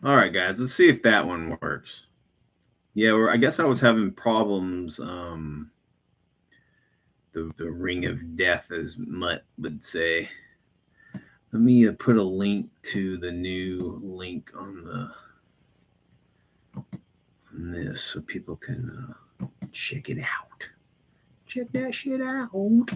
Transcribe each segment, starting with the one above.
All right, guys, let's see if that one works. Yeah, I guess I was having problems. The ring of death, as Mutt would say. Let me put a link to the new link on this so people can check it out. Check that shit out.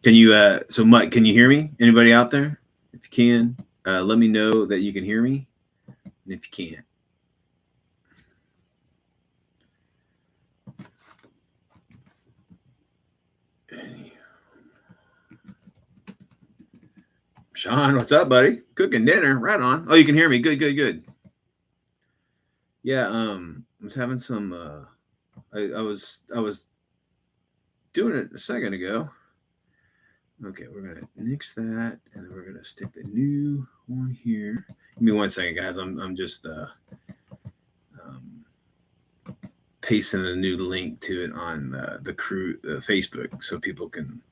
Can you? So Mutt, can you hear me? Anybody out there? If you can, let me know that you can hear me. And if you can't, Sean, what's up, buddy? Cooking dinner, right on. Oh, you can hear me. Good, good, good. Yeah, I was having some. I was doing it a second ago. Okay, we're gonna nix that, and then we're gonna stick the new one here. Give me 1 second, guys. I'm just um, pasting a new link to it on the crew Facebook so people can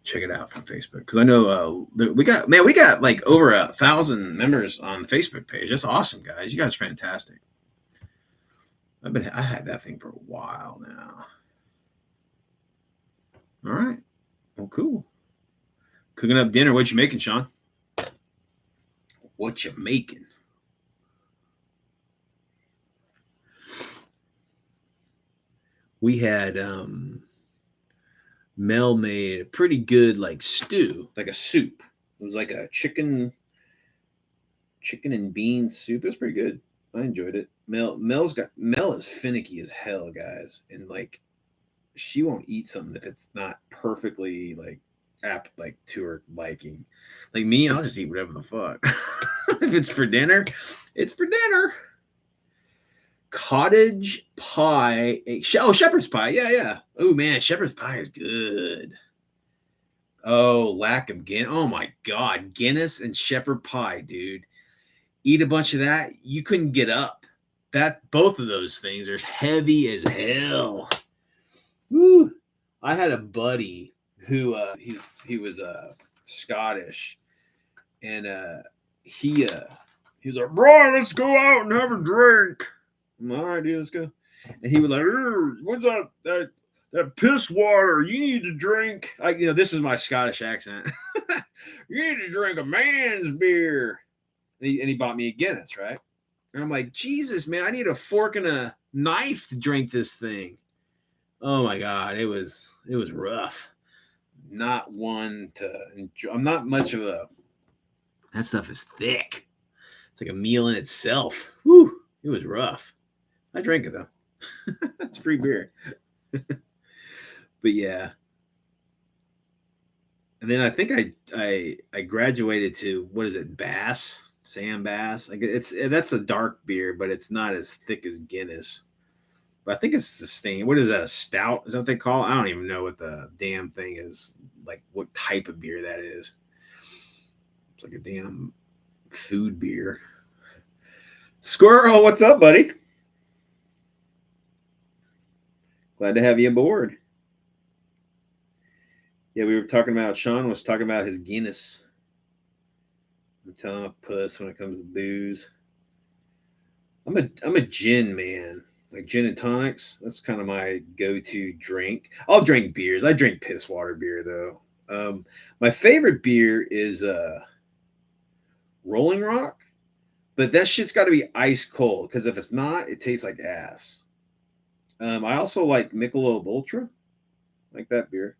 check it out from Facebook. Because I know we got like over 1,000 members on the Facebook page. That's awesome, guys. You guys are fantastic. I had that thing for a while now. All right. Well, cool. Cooking up dinner. What you making, Sean? What you making? We had Mel made a pretty good like stew, like a soup. It was like a chicken and bean soup. It was pretty good. I enjoyed it. Mel is finicky as hell, guys, and like she won't eat something if it's not perfectly like apt like to her liking. Like me, I'll just eat whatever the fuck. If it's for dinner, it's for dinner. Cottage pie. Oh, shepherd's pie. Yeah, yeah. Oh man, shepherd's pie is good. Oh, lack of Guinness. Oh my god, Guinness and shepherd pie, dude. Eat a bunch of that, you couldn't get up. That both of those things are heavy as hell. Woo. I had a buddy who he was Scottish, and he was like, "Bro, let's go out and have a drink." I'm like, all right, dude, let's go. And he was like, "What's that piss water? You need to drink." This is my Scottish accent. You need to drink a man's beer. And he bought me a Guinness, right? And I'm like, Jesus, man, I need a fork and a knife to drink this thing. Oh my god, it was rough. Not one to enjoy. I'm not much of a. That stuff is thick. It's like a meal in itself. Whew, it was rough. I drank it though. It's free beer. But yeah, and then I think I graduated to what is it, Bass, Sam Bass. Like that's a dark beer, but it's not as thick as Guinness. But I think it's the stain. What is that? A stout? Is that what they call it? I don't even know what the damn thing is. Like what type of beer that is. It's like a damn food beer. Squirrel, what's up, buddy? Glad to have you aboard. Yeah, we were talking about Sean was talking about his Guinness. I'm telling him a puss when it comes to booze. I'm a gin man. Like gin and tonics. That's kind of my go-to drink. I'll drink beers. I drink piss water beer though. My favorite beer is Rolling Rock, but that shit's got to be ice cold because if it's not, it tastes like ass. I also like Michelob Ultra, like that beer,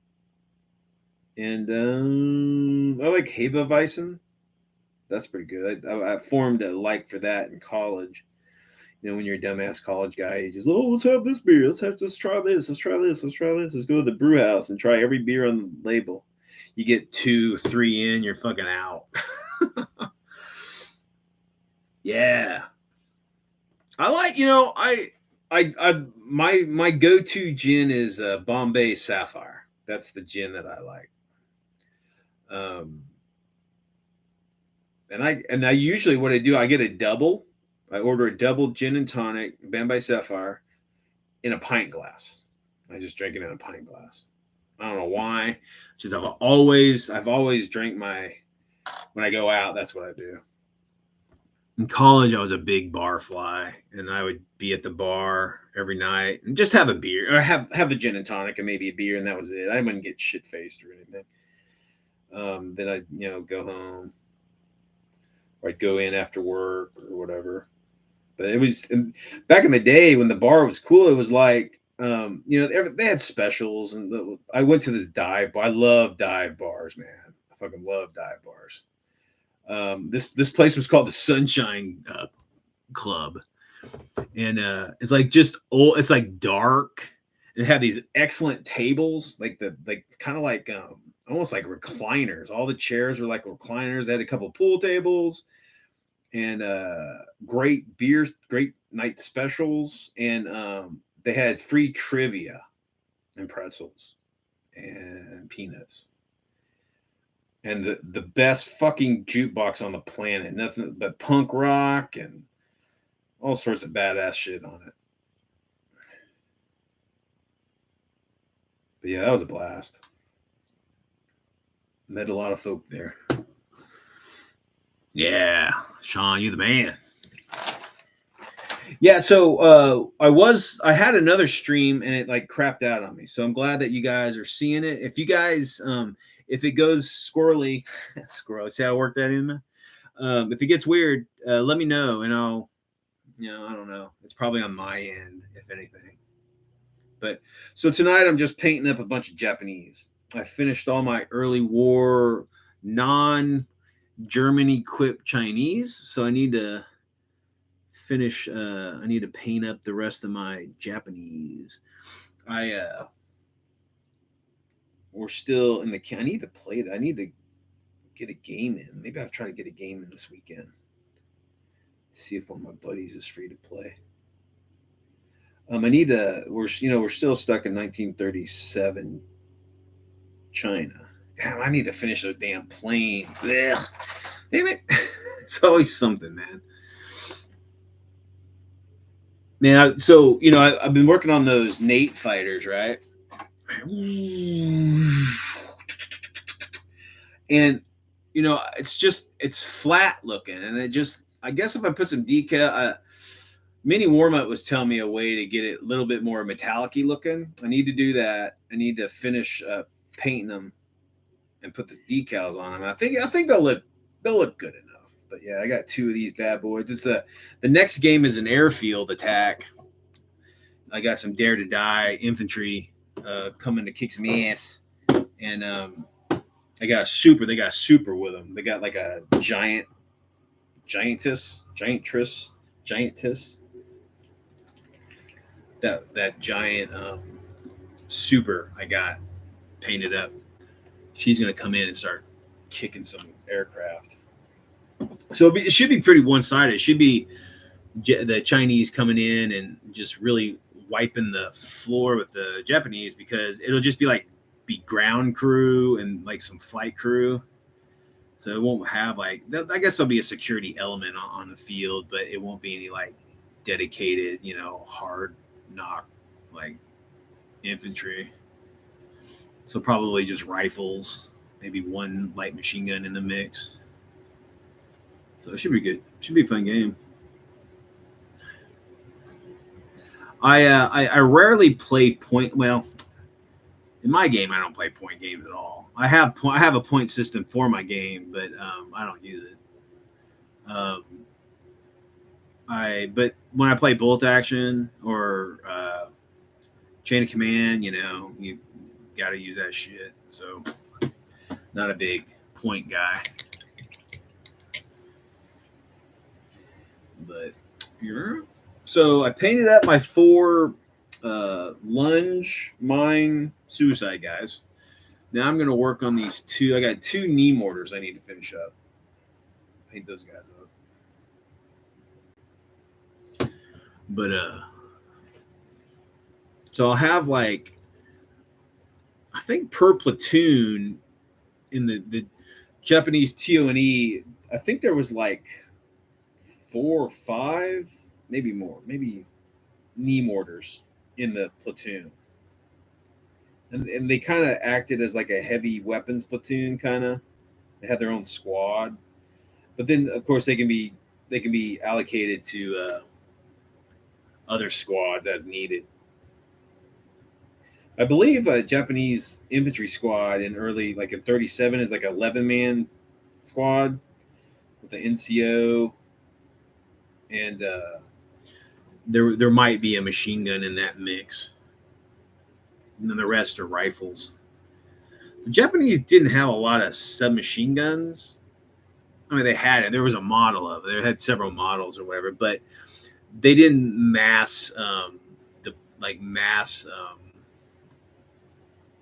and I like Hefeweizen. That's pretty good. I formed a like for that in college. When you're a dumbass college guy, you just let's have this beer, let's try this, let's try this, let's try this, let's go to the brew house and try every beer on the label. You get 2, 3 in, you're fucking out. Yeah, I like I my go to gin is Bombay Sapphire. That's the gin that I like. Um, and I usually what I do I get a double. I order a double gin and tonic Bombay Sapphire in a pint glass. I just drink it in a pint glass. I don't know why. It's just I've always drank my when I go out. That's what I do. In college, I was a big bar fly, and I would be at the bar every night and just have a beer, or have a gin and tonic and maybe a beer, and that was it. I wouldn't get shit faced or anything. Then I'd go home, or I'd go in after work or whatever. But it was back in the day when the bar was cool. It was like they had specials, and I went to this dive bar. I love dive bars, man. I fucking love dive bars. This place was called the Sunshine Club, and it's like just old. It's like dark. It had these excellent tables, like kind of like almost like recliners. All the chairs were like recliners. They had a couple pool tables and great beers, great night specials, and they had free trivia and pretzels and peanuts. And the best fucking jukebox on the planet. Nothing but punk rock and all sorts of badass shit on it. But yeah, that was a blast. Met a lot of folk there. Yeah, Sean, you the man. Yeah, so I had another stream and it like crapped out on me. So I'm glad that you guys are seeing it. If you guys if it goes squirrely, squirrely, see how I work that in? If it gets weird, let me know and I'll I don't know. It's probably on my end, if anything. But so tonight I'm just painting up a bunch of Japanese. I finished all my early war non German equipped Chinese, so I need to finish I need to paint up the rest of my Japanese. I we're still in the I need to play that. I need to get a game in. Maybe I'll try to get a game in this weekend. See if one of my buddies is free to play. I need to. We're still stuck in 1937 China. Damn, I need to finish those damn planes. Ugh. Damn it! It's always something, man. Man, so I've been working on those Nate fighters, right? And it's flat looking, and it just I guess if I put some decal, Mini Warmup was telling me a way to get it a little bit more metallic-y looking. I need to do that. I need to finish painting them and put the decals on them. I think they'll look good enough. But yeah, I got two of these bad boys. The next game is an airfield attack. I got some Dare to Die infantry coming to kick some ass, and I got a super. They got a super with them. They got like a giantess. That giant super I got painted up. She's gonna come in and start kicking some aircraft. So it should be pretty one sided. It should be the Chinese coming in and just really wiping the floor with the Japanese because it'll just be ground crew and like some flight crew. So it won't have I guess there'll be a security element on the field, but it won't be any like dedicated, hard knock like infantry. So probably just rifles, maybe one light machine gun in the mix. So it should be good. Should be a fun game. I rarely play point. Well, in my game, I don't play point games at all. I have a point system for my game, but I don't use it. But when I play bolt action or chain of command, you got to use that shit. So not a big point guy, but yeah. So I painted up my 4 lunge, mine, suicide guys. Now I'm gonna work on these 2. I got 2 knee mortars I need to finish up. Paint those guys up. But so I'll have like I think per platoon in the Japanese TONE, I think there was like 4 or 5, maybe more, maybe knee mortars in the platoon. And they kind of acted as like a heavy weapons platoon, kind of. They had their own squad, but then of course they can be they can be allocated to other squads as needed. I believe a Japanese infantry squad in early, like in 37, is like an 11-man squad with the NCO, and there might be a machine gun in that mix, and then the rest are rifles. The Japanese didn't have a lot of submachine guns. I mean, they had it. There was a model of it. They had several models or whatever, but they didn't mass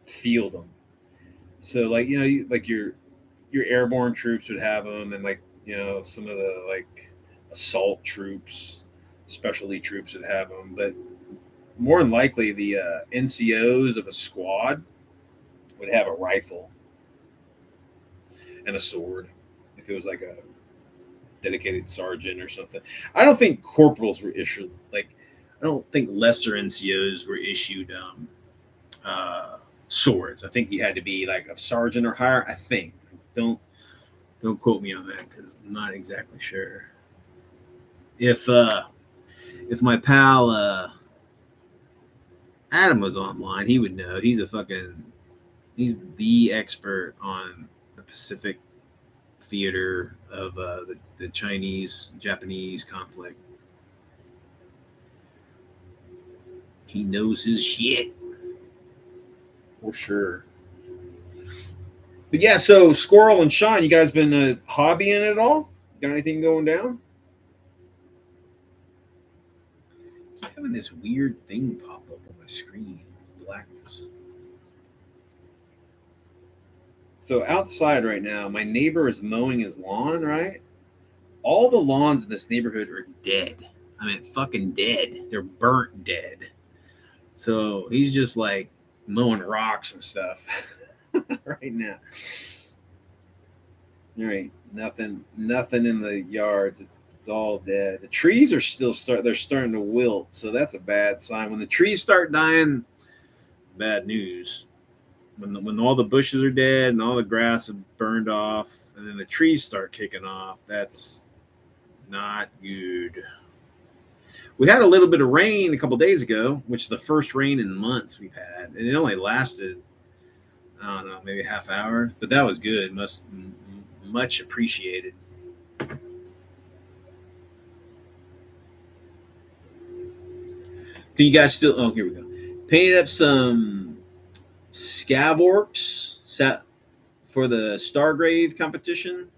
field them. So like like your airborne troops would have them, and like some of the like assault troops, specialty troops would have them, but more than likely the NCOs of a squad would have a rifle and a sword if it was like a dedicated sergeant or something. I don't think corporals were issued like I don't think lesser NCOs were issued swords. I think you had to be like a sergeant or higher. I think. Don't quote me on that because I'm not exactly sure. If my pal Adam was online, he would know. He's the expert on the Pacific theater of the Chinese Japanese conflict. He knows his shit for sure. But yeah, so Squirrel and Sean, you guys been hobbying it at all? Got anything going down? I'm having this weird thing pop up on my screen, blackness. So outside right now, my neighbor is mowing his lawn, right? All the lawns in this neighborhood are dead. I mean, fucking dead. They're burnt dead. So he's just like mowing rocks and stuff right now. All right, nothing in the yards. It's all dead. The trees are they're starting to wilt, so that's a bad sign. When the trees start dying, bad news. When all the bushes are dead and all the grass is burned off, and then the trees start kicking off, that's not good. We had a little bit of rain a couple days ago, which is the first rain in months we've had, and it only lasted, I don't know, maybe a half hour, but that was good. Much appreciated. Can you guys still? Oh, here we go. Painted up some scav orcs for the Stargrave competition.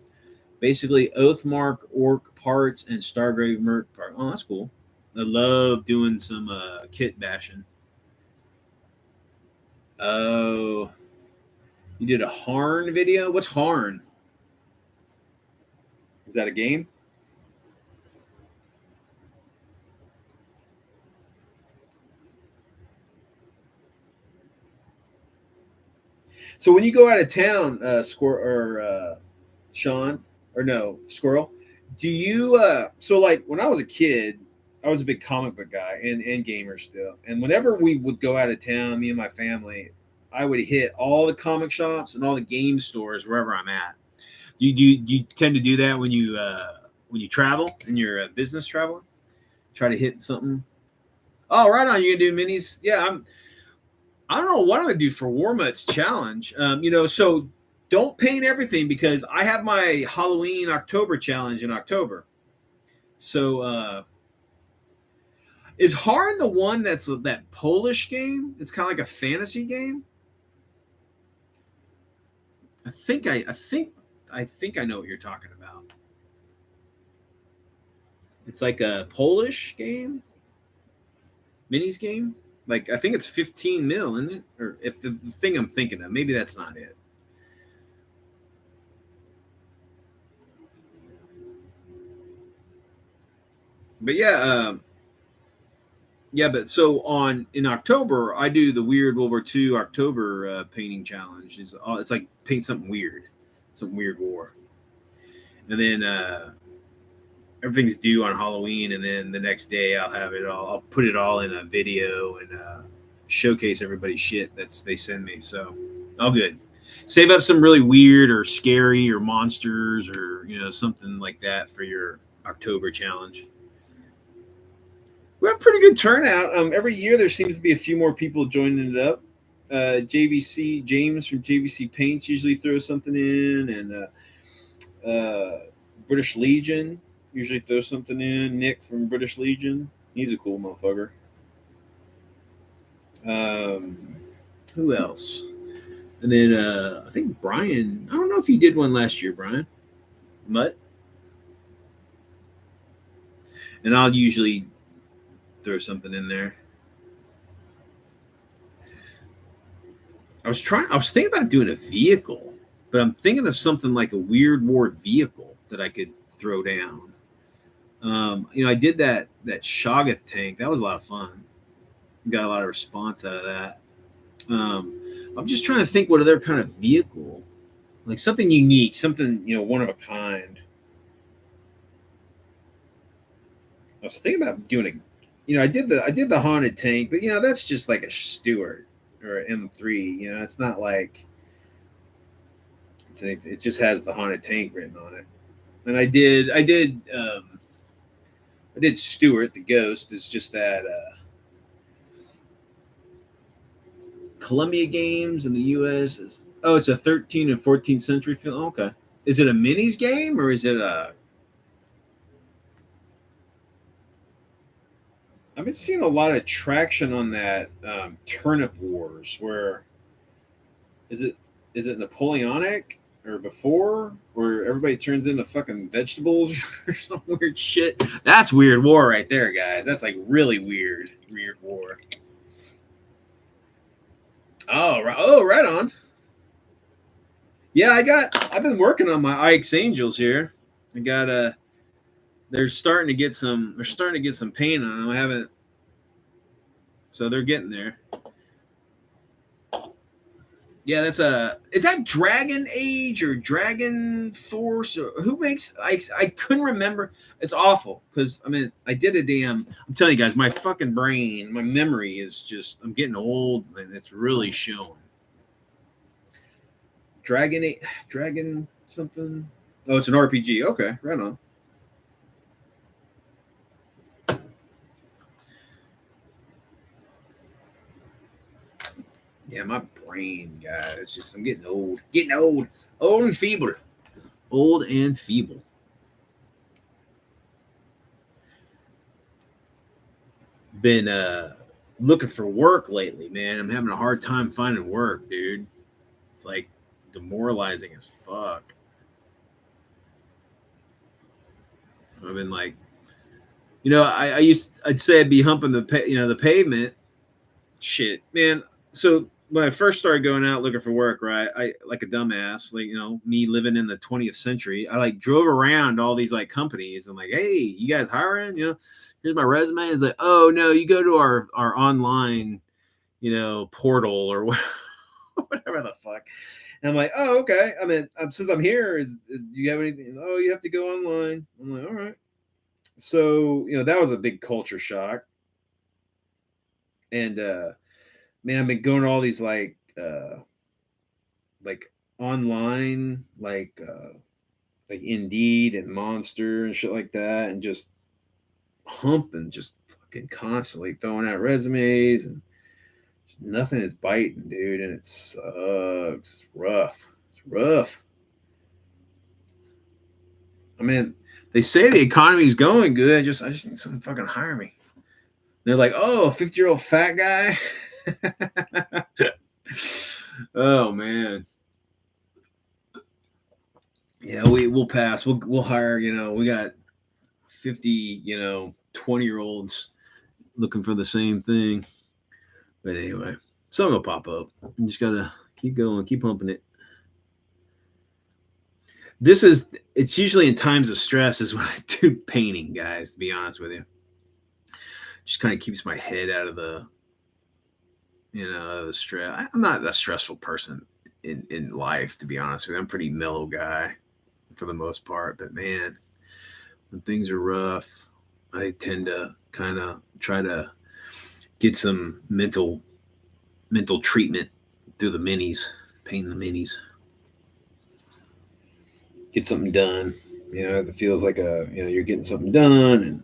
Basically, Oathmark orc parts and Stargrave merc part. Oh, that's cool. I love doing some kit bashing. Oh, you did a Harn video? What's Harn? Is that a game? So when you go out of town, Sean, or no, Squirrel, do you? So like when I was a kid, I was a big comic book guy and gamer still. And whenever we would go out of town, me and my family, I would hit all the comic shops and all the game stores wherever I'm at. You tend to do that when you travel and you're business traveling? Try to hit something. Oh, right on. You gonna do minis? Yeah, I don't know what I'm gonna do for Warmutt's challenge. So don't paint everything because I have my Halloween October challenge in October. So is Harn the one that's that Polish game? It's kind of like a fantasy game. I think I know what you're talking about. It's like a Polish game, minis game. Like I think it's 15 mil, isn't it? Or if the thing I'm thinking of, maybe that's not it. But yeah. But so on in October, I do the weird World War II October painting challenge. It's like paint something weird, some weird war, and then everything's due on Halloween, and then the next day I'll have it all. I'll put it all in a video and showcase everybody's shit they send me. So all good. Save up some really weird or scary or monsters or something like that for your October challenge. We have pretty good turnout. Every year there seems to be a few more people joining it up. JVC James from JVC Paints usually throws something in, and British Legion usually throws something in. Nick from British Legion, he's a cool motherfucker. Um, who else? And then I think Brian. I don't know if he did one last year, Brian. Mutt. And I'll usually throw something in there. I was thinking about doing a vehicle, but I'm thinking of something like a Weird War vehicle that I could throw down. I did that Shoggoth tank. That was a lot of fun. Got a lot of response out of that. Um, I'm just trying to think what other kind of vehicle, like something unique, something one of a kind. I was thinking about doing I did the haunted tank, but that's just like a Stewart or an M3. It's not like it just has the haunted tank written on it. And I did Stewart the Ghost. It's just that Columbia Games in the U.S. is it's a 13th and 14th century film. Okay, is it a minis game or is it a? I've been seeing a lot of traction on that Turnip Wars. Where is it? Is it Napoleonic or before, where everybody turns into fucking vegetables or some weird shit? That's Weird War right there, guys. That's like really weird. Weird War. Oh, right. Oh, right on. Yeah, I've been working on my Ike's Angels here. I got they're starting to get some paint on them. I haven't, so they're getting there. Yeah, is that Dragon Age or Dragon Force or who makes I couldn't remember. It's awful because I did a damn. I'm telling you guys, my fucking brain, my memory is just. I'm getting old and it's really showing. Dragon something. Oh, it's an RPG. Okay, right on. Yeah, my brain, guys. It's just I'm getting old and feeble, old and feeble. Been looking for work lately, man. I'm having a hard time finding work, dude. It's like demoralizing as fuck. I've been like, I'd say I'd be humping the pavement. Shit, man. So when I first started going out looking for work, right, I like a dumbass, like me living in the 20th century. I like drove around all these like companies and like, hey, you guys hiring? Here's my resume. It's like, oh no, you go to our online, portal or whatever the fuck. And I'm like, oh okay. Since I'm here, do you have anything? Oh, you have to go online. I'm like, all right. So that was a big culture shock, and man, I've been going to all these like online like Indeed and Monster and shit like that, and just humping, just fucking constantly throwing out resumes, and nothing is biting, dude, and it sucks. It's rough. It's rough. They say the economy's going good. I just need someone to fucking hire me. They're like, oh, 50-year-old fat guy. Oh man. Yeah, we'll pass. We'll hire. We got 50. 20-year-olds looking for the same thing. But anyway, something will pop up. You just gotta keep going, keep pumping it. It's usually in times of stress is when I do painting, guys. To be honest with you, just kind of keeps my head out of the stress. I'm not a stressful person in life, to be honest with you. I'm a pretty mellow guy for the most part, but man, when things are rough, I tend to kind of try to get some mental treatment through the minis, painting the minis, get something done. It feels like you're getting something done,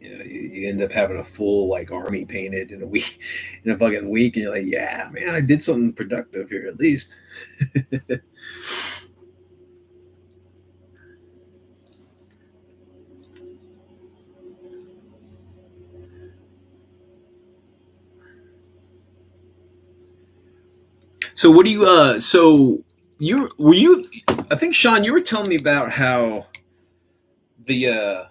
and you end up having a full like army painted in a week, in a fucking week, and you're like, yeah, man, I did something productive here at least. So what do you? So you were you? I think Sean, you were telling me about how the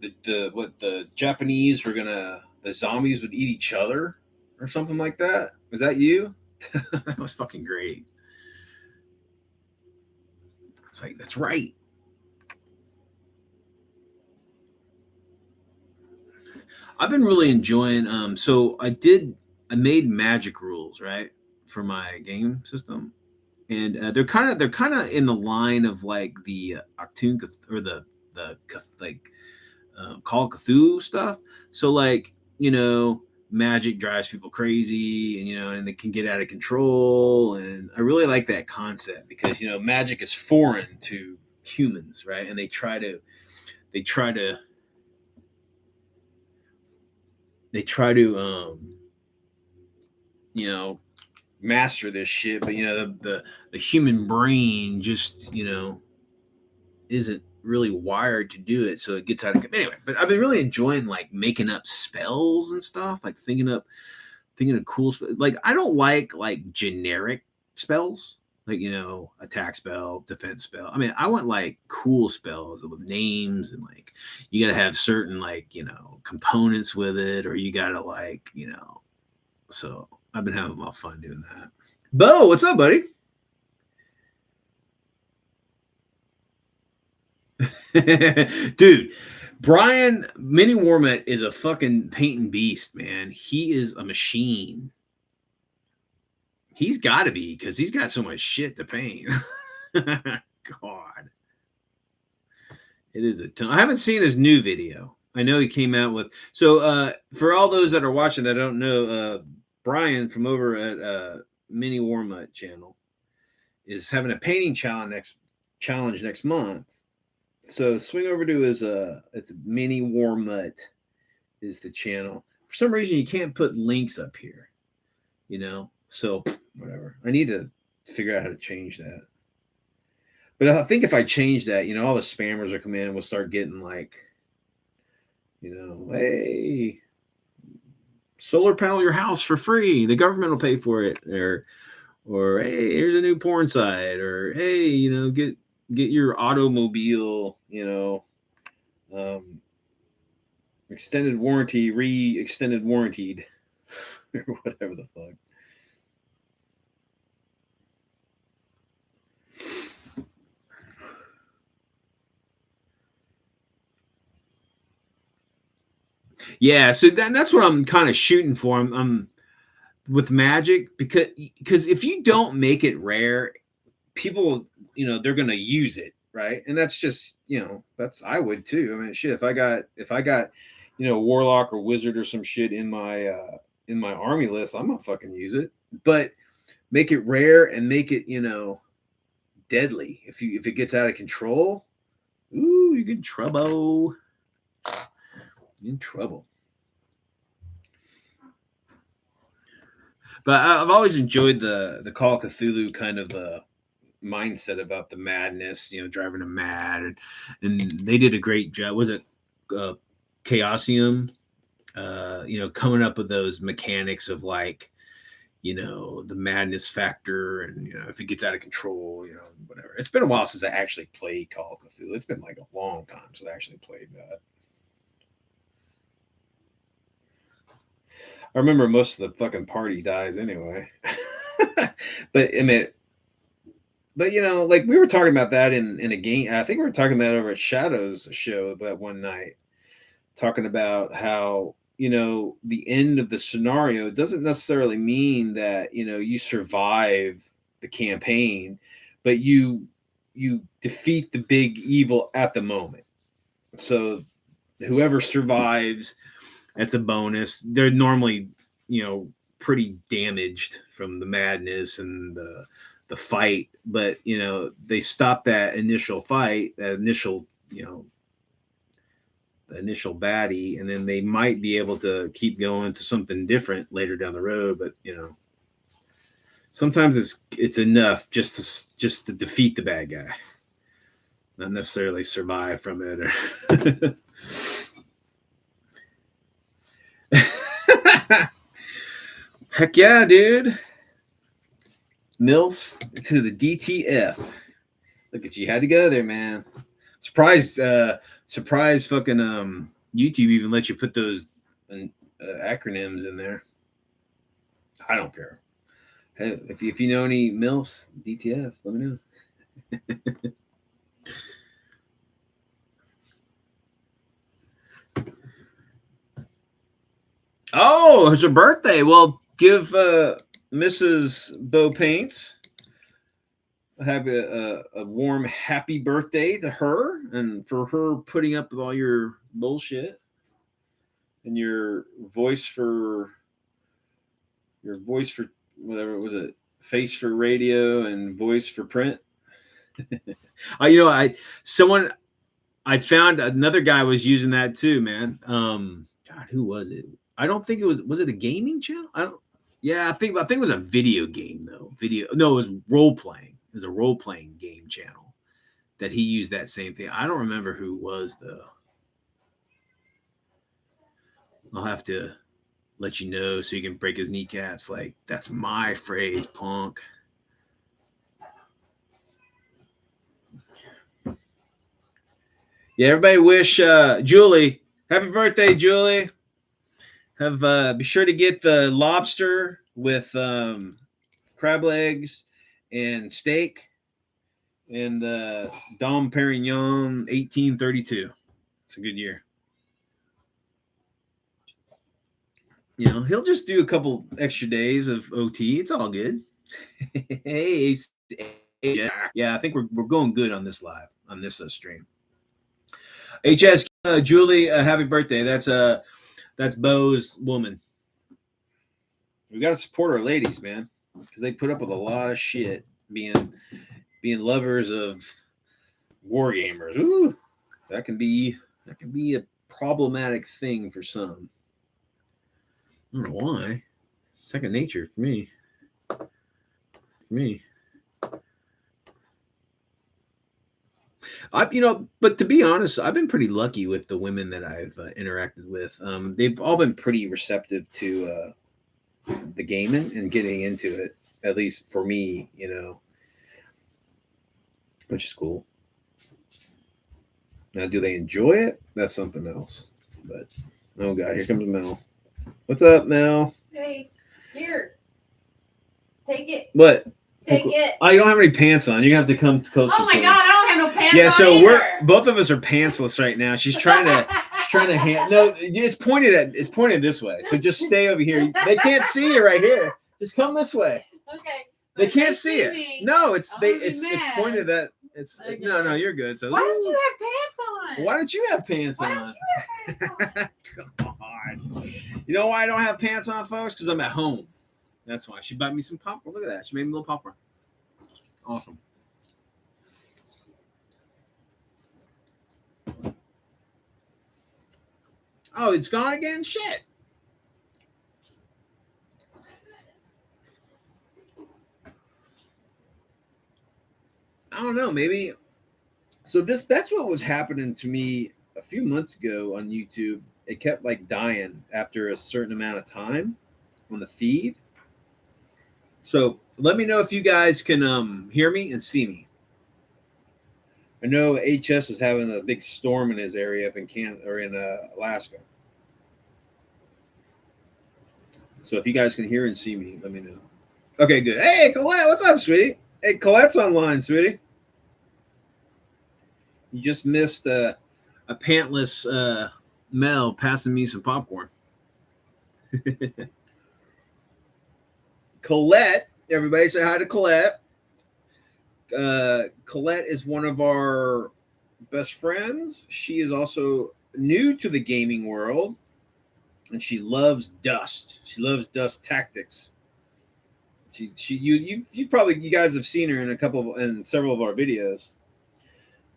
the Japanese were gonna the zombies would eat each other or something like that. Was that you? That was fucking great. It's like that's right. I've been really enjoying. So I made magic rules right for my game system, and they're kind of in the line of like the Octoon or the like Call of Cthulhu stuff. So like magic drives people crazy, and and they can get out of control. And I really like that concept because magic is foreign to humans, right? And they try to they try to you know master this shit, but the human brain just isn't really wired to do it, so it gets out of anyway. But I've been really enjoying like making up spells and stuff, like thinking of cool like I don't like generic spells, like attack spell, defense spell. I mean, I want like cool spells with names, and like you got to have certain like components with it, or you got to like so I've been having a lot of fun doing that. Bo, what's up, buddy? Dude, Brian Mini Warmet is a fucking painting beast, man. He is a machine. He's got to be because he's got so much shit to paint. God, it is a ton. I haven't seen his new video. I know he came out with. So for all those that are watching that don't know, Brian from over at Mini Warmut channel is having a painting challenge next month. So swing over to his it's Mini Warmut is the channel. For some reason, you can't put links up here. So whatever. I need to figure out how to change that. But I think if I change that, all the spammers are coming in. We'll start getting like, hey, solar panel your house for free. The government will pay for it, or hey, here's a new porn site, or hey, get your automobile, um, extended warranty, extended warranted, or whatever the fuck. Yeah, so that's what I'm kind of shooting for. I'm with magic because if you don't make it rare, people they're gonna use it, right? And that's just that's I would too. I mean, shit, if I got warlock or wizard or some shit in my army list, I'm gonna fucking use it. But make it rare and make it deadly. If it gets out of control, ooh, you get in trouble. In trouble. But I've always enjoyed the Call of Cthulhu kind of mindset about the madness, driving them mad, and they did a great job. Was it Chaosium? Coming up with those mechanics of like, the madness factor, and if it gets out of control, whatever. It's been a while since I actually played Call of Cthulhu. It's been like a long time since I actually played that. I remember most of the fucking party dies anyway. But I mean, but like we were talking about that in a game. I think we were talking about over at Shadows show that one night, talking about how the end of the scenario doesn't necessarily mean that you survive the campaign, but you defeat the big evil at the moment. So whoever survives, that's a bonus. They're normally pretty damaged from the madness and the fight. But they stopped that initial fight, that initial the initial baddie, and then they might be able to keep going to something different later down the road. But sometimes it's enough just to defeat the bad guy, not necessarily survive from it. Heck yeah, dude. MILFs to the DTF. Look at you, had to go there, man. Surprise fucking YouTube even let you put those acronyms in there. I don't care. Hey, if you know any MILFs, DTF, let me know. Oh, it's her birthday. Well, give Mrs. Bo Paints have a warm happy birthday to her, and for her putting up with all your bullshit and your voice for whatever was it, face for radio and voice for print. I found another guy was using that too, man. God, who was it? I don't think it was it a gaming channel? I think it was a video game though. It was role playing. It was a role playing game channel that he used that same thing. I don't remember who it was though. I'll have to let you know so you can break his kneecaps. Like, that's my phrase, punk. Yeah, everybody wish Julie happy birthday, Julie. Have be sure to get the lobster with crab legs and steak and the Dom Perignon 1832. It's a good year. He'll just do a couple extra days of OT. It's all good. Hey, yeah, I think we're going good on this live, on this stream. HS Julie, happy birthday. That's Bo's woman. We got to support our ladies, man, because they put up with a lot of shit being lovers of war gamers. Ooh, that can be a problematic thing for some. I don't know why. Second nature for me. But to be honest, I've been pretty lucky with the women that I've interacted with. They've all been pretty receptive to the gaming and getting into it, at least for me, which is cool. Now, do they enjoy it? That's something else. But, oh God, here comes Mel. What's up, Mel? Hey, here. Take it. What? Take it. Oh, you don't have any pants on. You have to come closer. Oh my God, I don't have no pants on. Yeah, so either. both of us are pantsless right now. She's trying to no, it's pointed this way. So just stay over here. They can't see you right here. Just come this way. Okay. They can't see it. Me. No, it's pointed that it's okay. No, you're good. So why don't you have pants on? Why don't you have pants on? Why don't you have pants on? Come on. You know why I don't have pants on, folks? Because I'm at home. That's why. She bought me some popcorn. Look at that. She made me a little popcorn. Awesome. Oh, it's gone again? Shit. I don't know. Maybe. So that's what was happening to me a few months ago on YouTube. It kept like dying after a certain amount of time on the feed. So let me know if you guys can hear me and see me. I know HS is having a big storm in his area up in Alaska. So if you guys can hear and see me, let me know. Okay, good. Hey, Colette, what's up, sweetie? Hey, Colette's online, sweetie. You just missed a pantless Mel passing me some popcorn. Colette, everybody say hi to Colette. Colette is one of our best friends. She is also new to the gaming world. and she loves Dust. She loves Dust Tactics. You probably, you guys have seen her in several of our videos.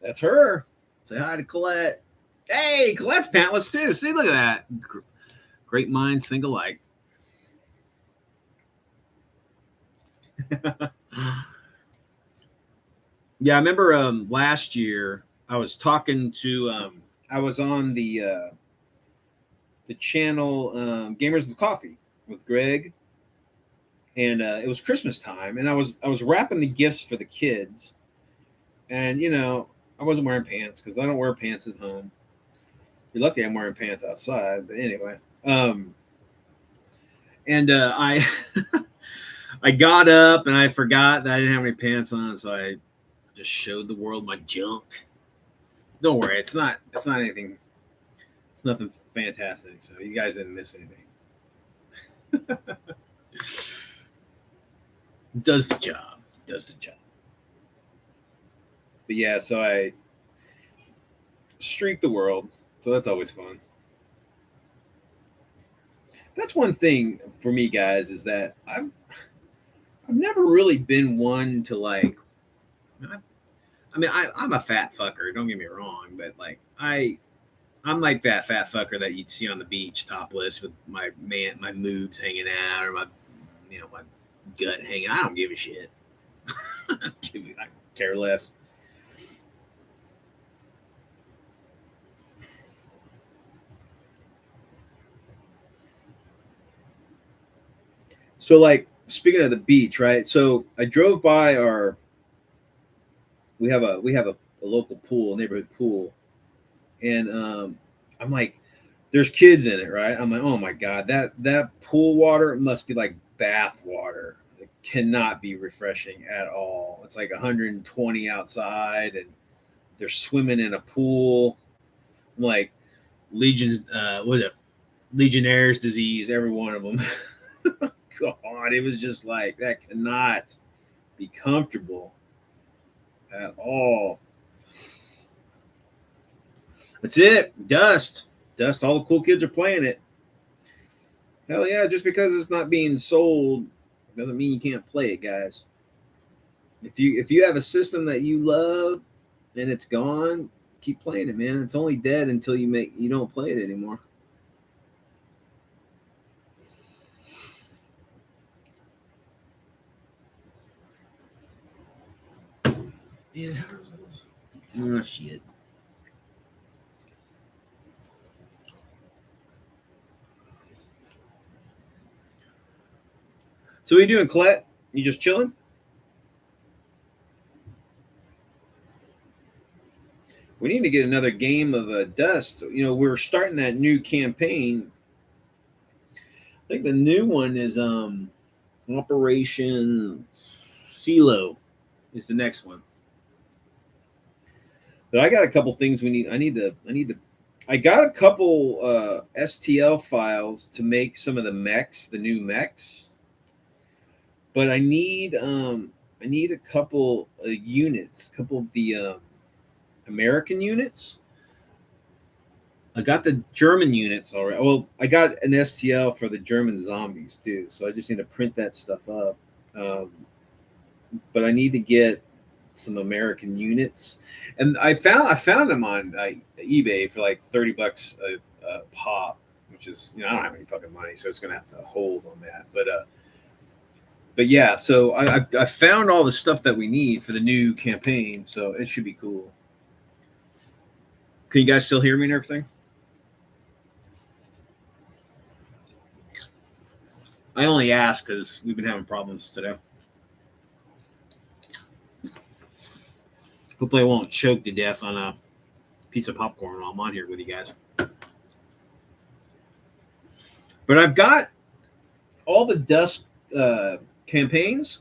That's her. Say hi to Colette. Hey, Colette's pantless too. See, look at that. Great minds think alike. Yeah, I remember last year I was talking to I was on the channel Gamers with Coffee with Greg, and it was Christmas time, and I was wrapping the gifts for the kids, and I wasn't wearing pants because I don't wear pants at home. You're lucky I'm wearing pants outside, but anyway, and I I got up and I forgot that I didn't have any pants on, so I just showed the world my junk. Don't worry, it's not anything. It's nothing fantastic, so you guys didn't miss anything. Does the job. But yeah, so I streak the world, so that's always fun. That's one thing for me, guys, is that I've never really been one to like. I'm a fat fucker. Don't get me wrong, but like I'm like that fat fucker that you'd see on the beach, topless, with my moobs hanging out, or my gut hanging. I don't give a shit. I care less. So, like, speaking of the beach, right? So I drove by our. We have a local pool, neighborhood pool, and I'm like, there's kids in it, right? I'm like, oh my god, that pool water must be like bath water. It cannot be refreshing at all. It's like 120 outside, and they're swimming in a pool. I'm like, Legionnaire's disease, every one of them. God, it was just like that cannot be comfortable at all. That's it. Dust. All the cool kids are playing it. Hell yeah! Just because it's not being sold doesn't mean you can't play it, guys. If you have a system that you love and it's gone, keep playing it, man. It's only dead until you don't play it anymore. Yeah. Oh shit. So what are you doing, Colette? You just chilling? We need to get another game of Dust. We're starting that new campaign. I think the new one is Operation CeeLo is the next one. But I got a couple things we need. I got a couple STL files to make some of the mechs, the new mechs. But I need a couple units, a couple of the American units. I got the German units already. Well, I got an STL for the German zombies too, so I just need to print that stuff up. But I need to get some American units, and I found them on eBay for like $30 a pop, which is I don't have any fucking money, so it's gonna have to hold on that. But yeah, so I found all the stuff that we need for the new campaign, so it should be cool. Can you guys still hear me and everything? I only ask because we've been having problems today. Hopefully I won't choke to death on a piece of popcorn while I'm on here with you guys. But I've got all the Dust campaigns.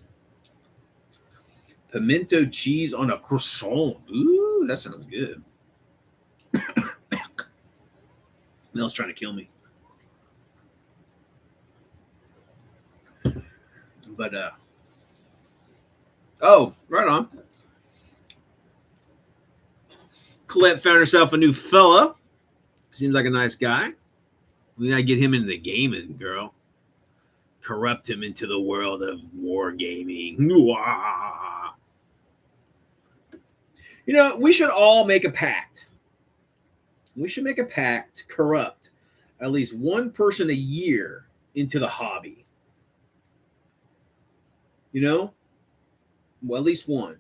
Pimento cheese on a croissant. Ooh, that sounds good. Mel's trying to kill me. But oh, right on. Colette found herself a new fella. Seems like a nice guy. We gotta get him into the gaming, girl. Corrupt him into the world of wargaming. You know, we should all make a pact. We should make a pact to corrupt at least one person a year into the hobby. You know, well, at least one.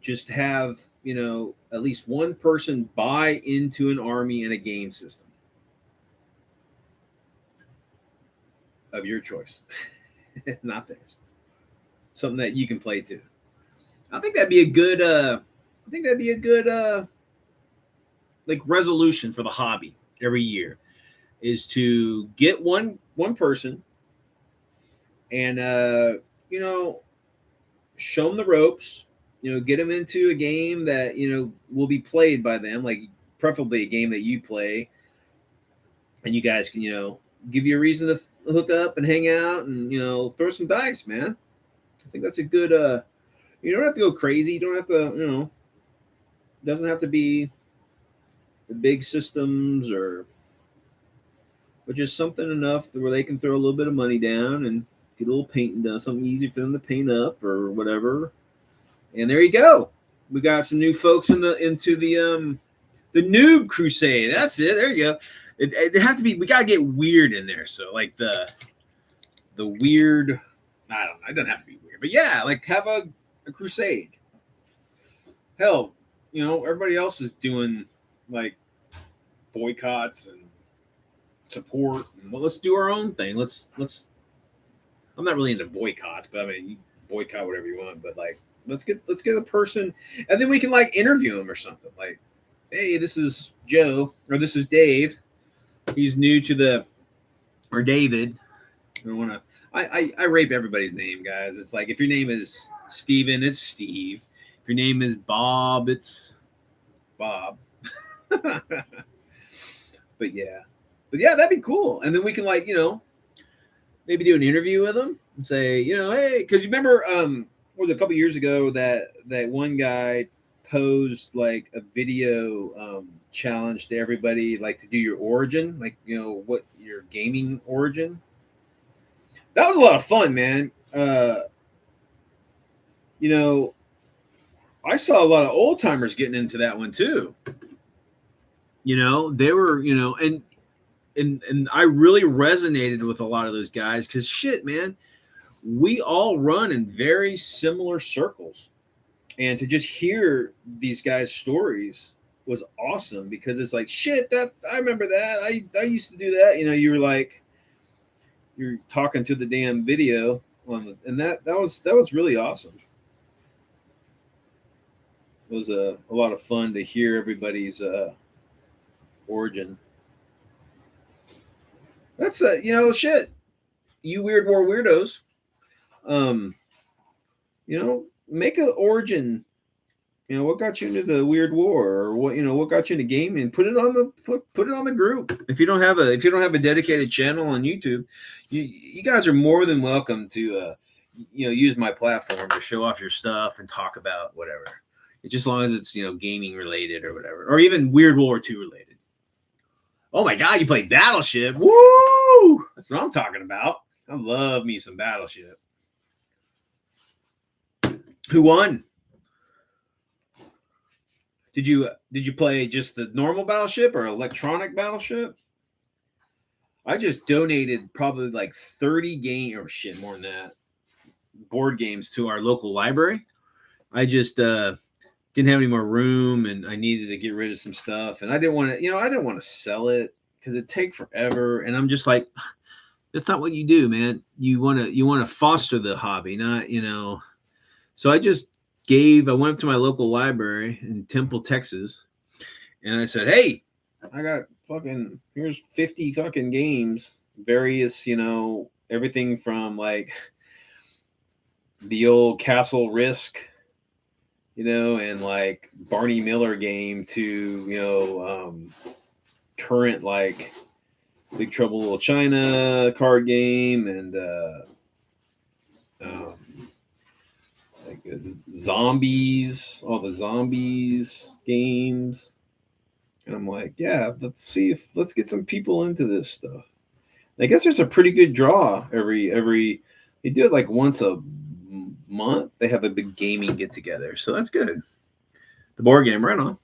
Just have, you know, at least one person buy into an army and a game system of your choice, not theirs. Something that you can play too. I think that'd be a good. I think that'd be a good like resolution for the hobby every year is to get one person and you know, show them the ropes. You know, get them into a game that you know will be played by them, like preferably a game that you play, and you guys can, you know, give you a reason to hook up and hang out and, you know, throw some dice, man. I think that's a good you don't have to go crazy. You don't have to, you know, it doesn't have to be the big systems or but just something enough where they can throw a little bit of money down and get a little painting done, something easy for them to paint up or whatever. And there you go. We got some new folks into the noob crusade. That's it. There you go. It have to be. We gotta get weird in there. So like the weird. I don't know. It doesn't have to be weird, but yeah, like have a crusade. Hell, you know, everybody else is doing like boycotts and support. And, well, let's do our own thing. Let's. I'm not really into boycotts, but I mean, you boycott whatever you want. But like, let's get a person, and then we can like interview him or something. Like, hey, this is Joe or this is Dave. He's new to the or David. I don't want to. I rape everybody's name, guys. It's like if your name is Steven, it's Steve. If your name is Bob, it's Bob. But yeah, that'd be cool. And then we can like, you know, maybe do an interview with them and say, you know, hey, because you remember, what was it, a couple years ago that one guy posed like a video challenge to everybody, like to do your origin, like, you know, what your gaming origin. That was a lot of fun, man. You know, I saw a lot of old timers getting into that one too. You know, they were, you know, and I really resonated with a lot of those guys because shit, man, we all run in very similar circles. And to just hear these guys' stories was awesome because it's like shit that I remember that I used to do that. You know, you were like you're talking to the damn video on the, and that was really awesome. It was a lot of fun to hear everybody's origin. That's you know, shit. You weird war weirdos. Um, you know, make an origin. You know, what got you into the weird war, or what, you know, what got you into gaming? Put it on the group. If you don't have a dedicated channel on YouTube, you guys are more than welcome to you know, use my platform to show off your stuff and talk about whatever. Just as long as it's, you know, gaming related or whatever, or even Weird World War II related. Oh my God, you play Battleship? Woo! That's what I'm talking about. I love me some Battleship. Who won? Did you play just the normal Battleship or electronic Battleship? I just donated probably like 30 game or shit more than that board games to our local library. I just didn't have any more room and I needed to get rid of some stuff and I didn't want to, you know, I didn't want to sell it because it'd take forever. And I'm just like, that's not what you do, man. You want to foster the hobby, not, you know. So I went up to my local library in Temple, Texas, and I said, hey, I got here's 50 fucking games, various, you know, everything from like the old Castle Risk, you know, and like Barney Miller game to, you know, current like Big Trouble in Little China card game and like zombies, all the zombies games. And I'm like, yeah, let's get some people into this stuff. I guess there's a pretty good draw every they do it like once a month. They have a big gaming get together, so that's good. The board game, right on.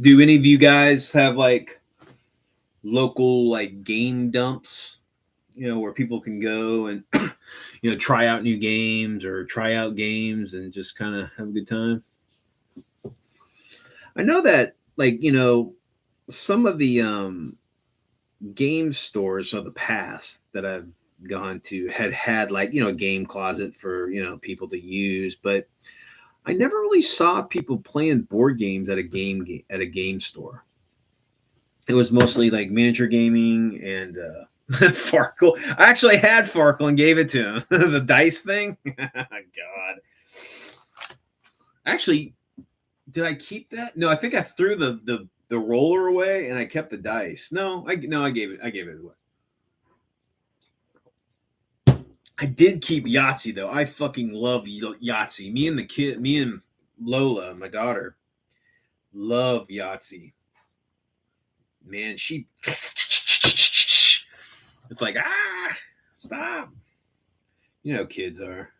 Do any of you guys have like local like game dumps? You know, where people can go and try out new games or try out games and just kind of have a good time. I know that like some of the game stores of the past that I've gone to had like a game closet for people to use, but I never really saw people playing board games at a game store. It was mostly like miniature gaming and Farkle. I actually had Farkle and gave it to him. The dice thing. God. Actually, did I keep that? No, I think I threw the roller away and I kept the dice. No, I gave it away. I did keep Yahtzee though. I fucking love Yahtzee. Me and Lola, my daughter, love Yahtzee. Man, it's like stop. You know how kids are.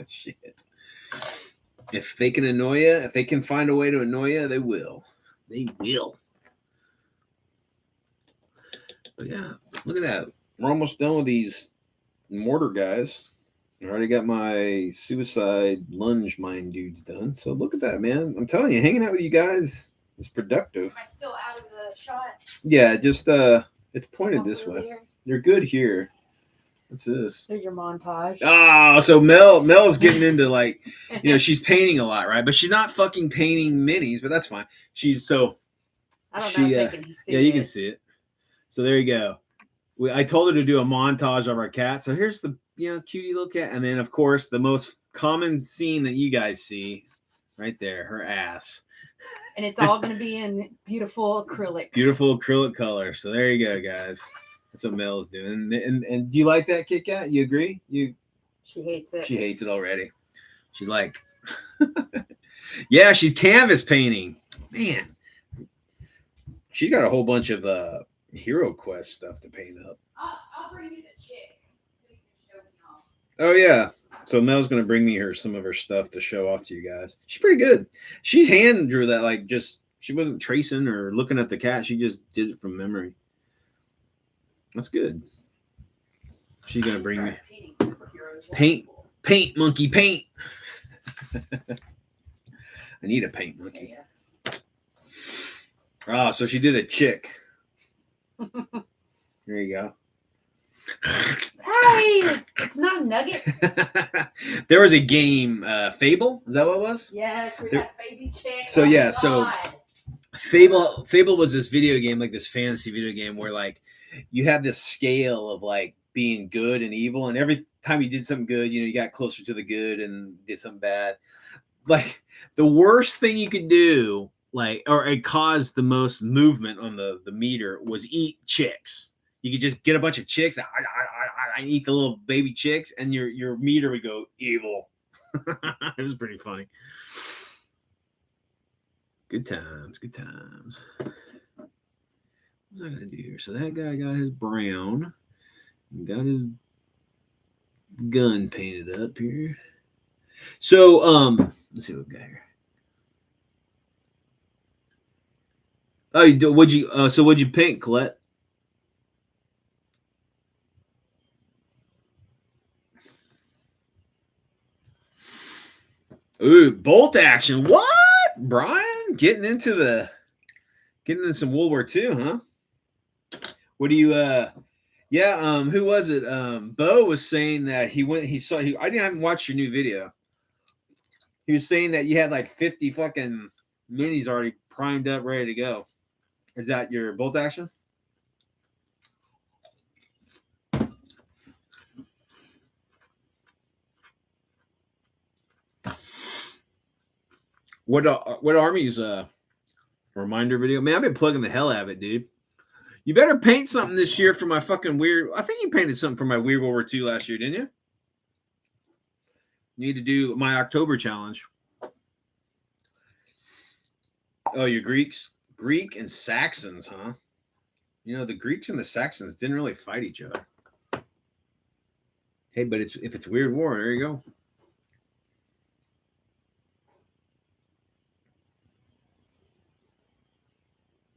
Shit. If they can annoy you, if they can find a way to annoy you, they will. They will. But yeah, look at that. We're almost done with these mortar guys. I already got my suicide lunge mine dudes done. So look at that, man. I'm telling you, hanging out with you guys is productive. Am I still out of the shot? Yeah, just it's pointed this way. Here. You're good here. What's this? There's your montage. Oh, so Mel's getting into like, she's painting a lot, right? But she's not fucking painting minis, but that's fine. She's so. I don't know if they can see you can see it. So there you go. I told her to do a montage of our cat. So here's the cutie little cat, and then of course the most common scene that you guys see, right there, her ass. And it's all going to be in beautiful acrylics. Beautiful acrylic color. So there you go, guys. That's what Mel is doing. And do you like that, Kit Kat? You agree? She hates it. She hates it already. She's like, yeah, she's canvas painting. Man, she's got a whole bunch of Hero Quest stuff to paint up. I'll bring you the chick so you can show me off. Oh yeah. So Mel's gonna bring me some of her stuff to show off to you guys. She's pretty good. She hand drew that, like, she wasn't tracing or looking at the cat. She just did it from memory. That's good. She's gonna bring me paint monkey paint. I need a paint monkey. Oh, so she did a chick. There you go. Hey, it's not a nugget. There was a game, Fable. Is that what it was? Yes, we got baby chick. So yeah, so Fable was this video game, like this fantasy video game where like you have this scale of like being good and evil, and every time you did something good, you got closer to the good, and did something bad. Like the worst thing you could do, like, or it caused the most movement on the meter, was eat chicks. You could just get a bunch of chicks, I eat the little baby chicks, and your meter would go evil. It was pretty funny. Good times, good times. What was I gonna do here? So that guy got his brown, got his gun painted up here. So let's see what we got here. Oh, what'd you paint, Colette? Ooh, bolt action. What? Brian? Getting into some World War II, huh? What do you who was it? Bo was saying that I haven't watched your new video. He was saying that you had like 50 fucking minis already primed up, ready to go. Is that your bolt action? What army's reminder video? Man, I've been plugging the hell out of it, dude. You better paint something this year for my fucking weird. I think you painted something for my Weird World War II last year, didn't you? You need to do my October challenge. Oh, you're Greeks? Greek and Saxons, huh? You know, the Greeks and the Saxons didn't really fight each other. Hey, but if it's weird war, there you go.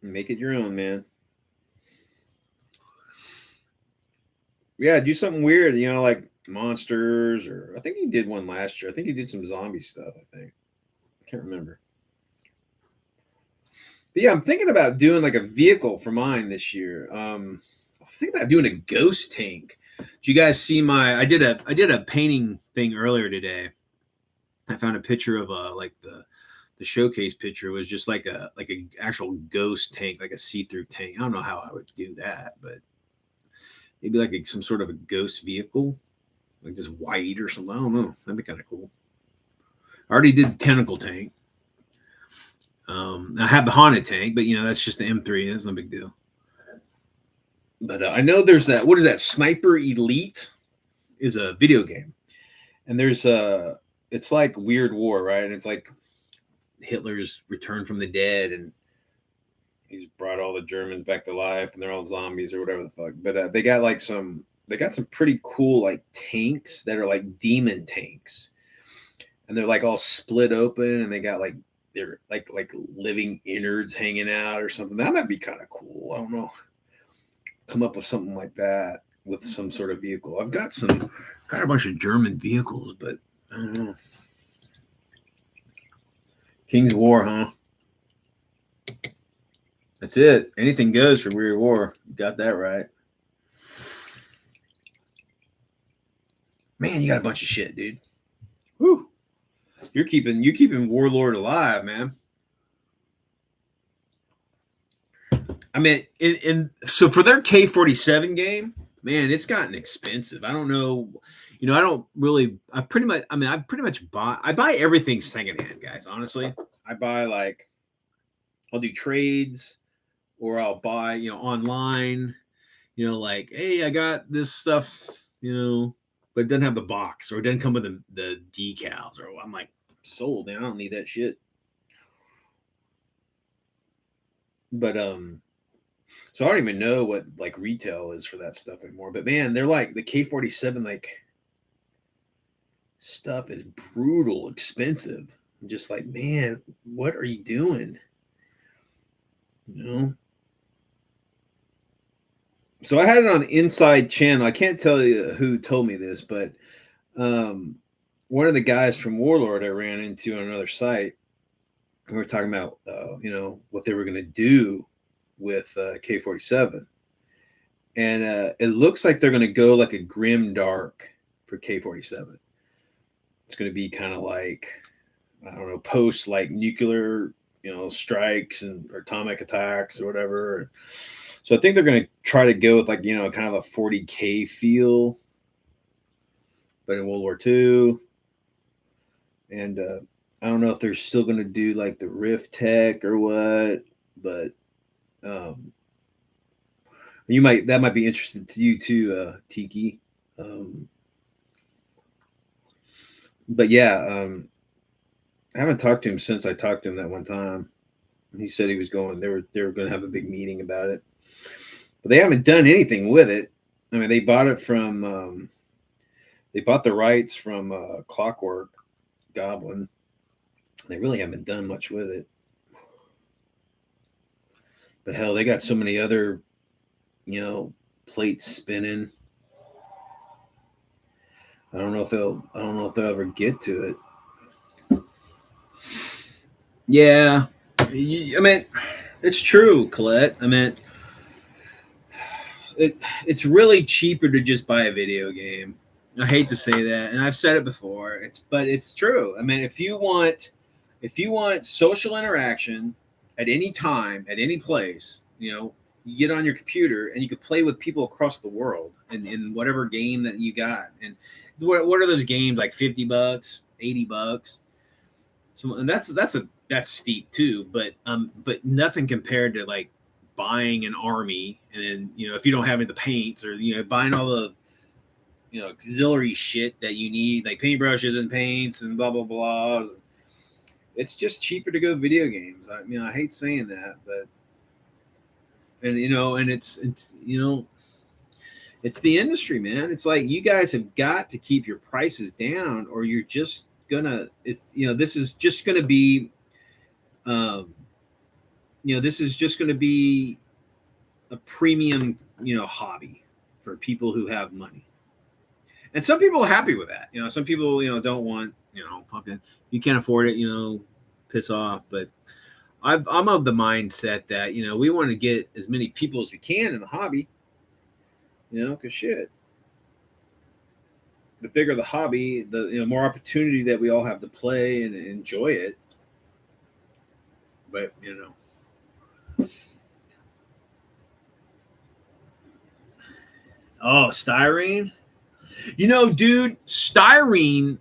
Make it your own, man. Yeah, do something weird, you know, like monsters, or I think he did one last year. I think he did some zombie stuff, I think. I can't remember. But yeah, I'm thinking about doing like a vehicle for mine this year. I was thinking about doing a ghost tank. Do you guys see my I did a painting thing earlier today. I found a picture of like the showcase picture was just like a actual ghost tank, like a see-through tank. I don't know how I would do that, but maybe like some sort of a ghost vehicle, like just white or something. I don't know. That'd be kind of cool. I already did the tentacle tank. I have the haunted tank, but you know that's just the M3. That's no big deal. But I know there's that. What is that? Sniper Elite is a video game, and there's a. It's like Weird War, right? And it's like Hitler's returned from the dead, and he's brought all the Germans back to life, and they're all zombies or whatever the fuck. But they got like some. They got some pretty cool like tanks that are like demon tanks, and they're like all split open, and they got like they're like living innards hanging out or something. That might be kind of cool. I don't know. Come up with something like that with some sort of vehicle. I've got a bunch of German vehicles, but I don't know. King's War, huh? That's it. Anything goes for Weird War. You got that right. Man, you got a bunch of shit, dude. Whew. You're keeping Warlord alive, man. I mean, so for their K-47 game, man, it's gotten expensive. I don't know. You know, I don't really. I pretty much. I mean, I buy everything secondhand, guys. Honestly, I buy like I'll do trades, or I'll buy online. You know, like hey, I got this stuff. You know, but it doesn't have the box, or it doesn't come with the decals. Or I'm like, sold, man. I don't need that shit. But so I don't even know what like retail is for that stuff anymore. But man, they're like the K-47 like stuff is brutal expensive. I'm just like, man, what are you doing? You know? So I had it on Inside Channel. I can't tell you who told me this, but one of the guys from Warlord I ran into on another site, we were talking about what they were going to do with K-47. And it looks like they're going to go like a grim dark for K-47. It's going to be kind of like, I don't know, post like nuclear, strikes and atomic attacks or whatever. So I think they're going to try to go with like, kind of a 40K feel, but in World War II. And I don't know if they're still going to do like the Rift Tech or what, but that might be interesting to you too, Tiki. But yeah, I haven't talked to him since I talked to him that one time. He said he was going. They were going to have a big meeting about it, but they haven't done anything with it. I mean, they bought it from. They bought the rights from Clockwork Goblin. They really haven't done much with it. But hell, they got so many other, plates spinning. I don't know if they'll ever get to it. Yeah, I mean, it's true, Colette. I mean, it's really cheaper to just buy a video game. I hate to say that, and I've said it before. But it's true. I mean, if you want social interaction at any time, at any place, you get on your computer and you could play with people across the world in whatever game that you got. And what are those games like $50, $80? So and that's steep too, but nothing compared to like buying an army, and then if you don't have any of the paints, or buying all the auxiliary shit that you need, like paintbrushes and paints and blah blah blah. It's just cheaper to go video games. I mean, I hate saying that, but and and it's it's the industry, man. It's like you guys have got to keep your prices down, or you're just gonna. It's this is just gonna be, um, this is just gonna be a premium, hobby for people who have money. And some people are happy with that. Some people, don't want, fucking, you can't afford it, piss off. But I'm of the mindset that, we want to get as many people as we can in the hobby, because shit, the bigger the hobby, the more opportunity that we all have to play and enjoy it. But oh, styrene, dude, styrene,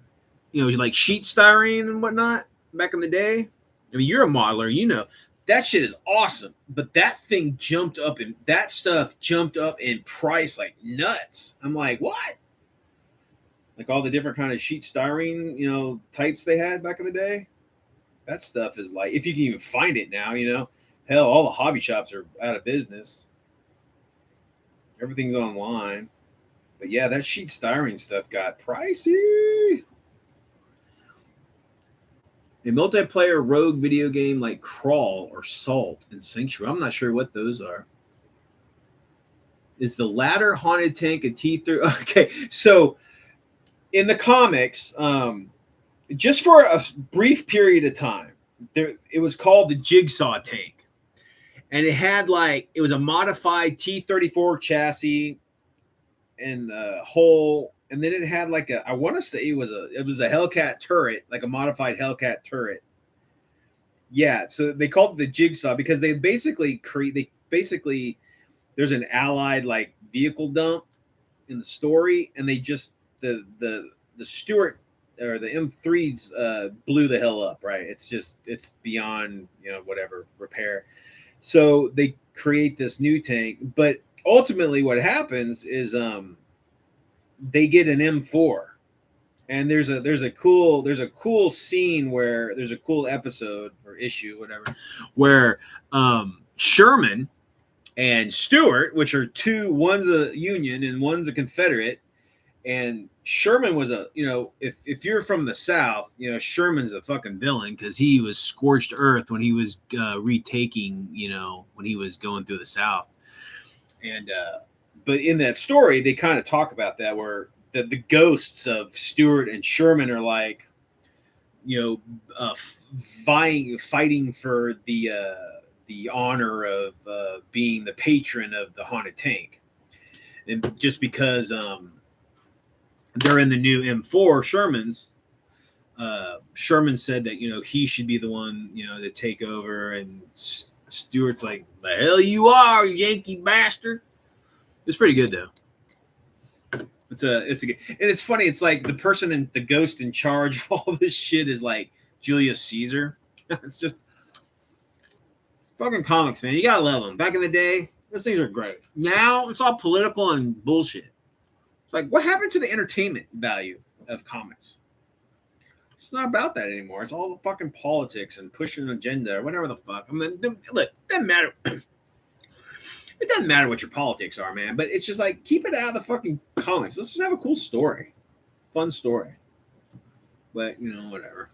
like sheet styrene and whatnot back in the day. I mean, you're a modeler, that shit is awesome. But that thing jumped up, and that stuff jumped up in price like nuts. I'm like, what? Like all the different kind of sheet styrene, types they had back in the day. That stuff is like, if you can even find it now, hell, all the hobby shops are out of business. Everything's online. But yeah, that sheet styrene stuff got pricey. A multiplayer rogue video game like Crawl or Salt and Sanctuary. I'm not sure what those are. Is the latter haunted tank a T3? Okay, so in the comics, just for a brief period of time, it was called the Jigsaw tank, and it was a modified T-34 chassis and hull, and then it had like I want to say it was a Hellcat turret, like a modified Hellcat turret. Yeah, so they called it the Jigsaw because they basically there's an allied like vehicle dump in the story, and they just the Stuart or the M3s blew the hell up, right? It's beyond whatever repair. So they create this new tank, but ultimately what happens is they get an M4, and there's a cool scene where there's a cool episode or issue, whatever, where Sherman and Stewart, which are one's a Union and one's a Confederate, and Sherman was if you're from the South, Sherman's a fucking villain because he was scorched earth when he was retaking, when he was going through the South. And but in that story, they kind of talk about that, where the ghosts of Stewart and Sherman are like, fighting for the honor of being the patron of the haunted tank, and just because they're in the new M4 Sherman's. Sherman said that he should be the one to take over, and Stewart's like, the hell you are, Yankee bastard. It's pretty good though. It's a good, and it's funny. It's like the person in the ghost in charge of all this shit is like Julius Caesar. It's just fucking comics, man. You gotta love them. Back in the day, those things are great. Now it's all political and bullshit. It's like, what happened to the entertainment value of comics? It's not about that anymore. It's all the fucking politics and pushing an agenda or whatever the fuck. I mean, look, it doesn't matter. It doesn't matter what your politics are, man. But it's just like, keep it out of the fucking comics. Let's just have a cool story, fun story. But whatever.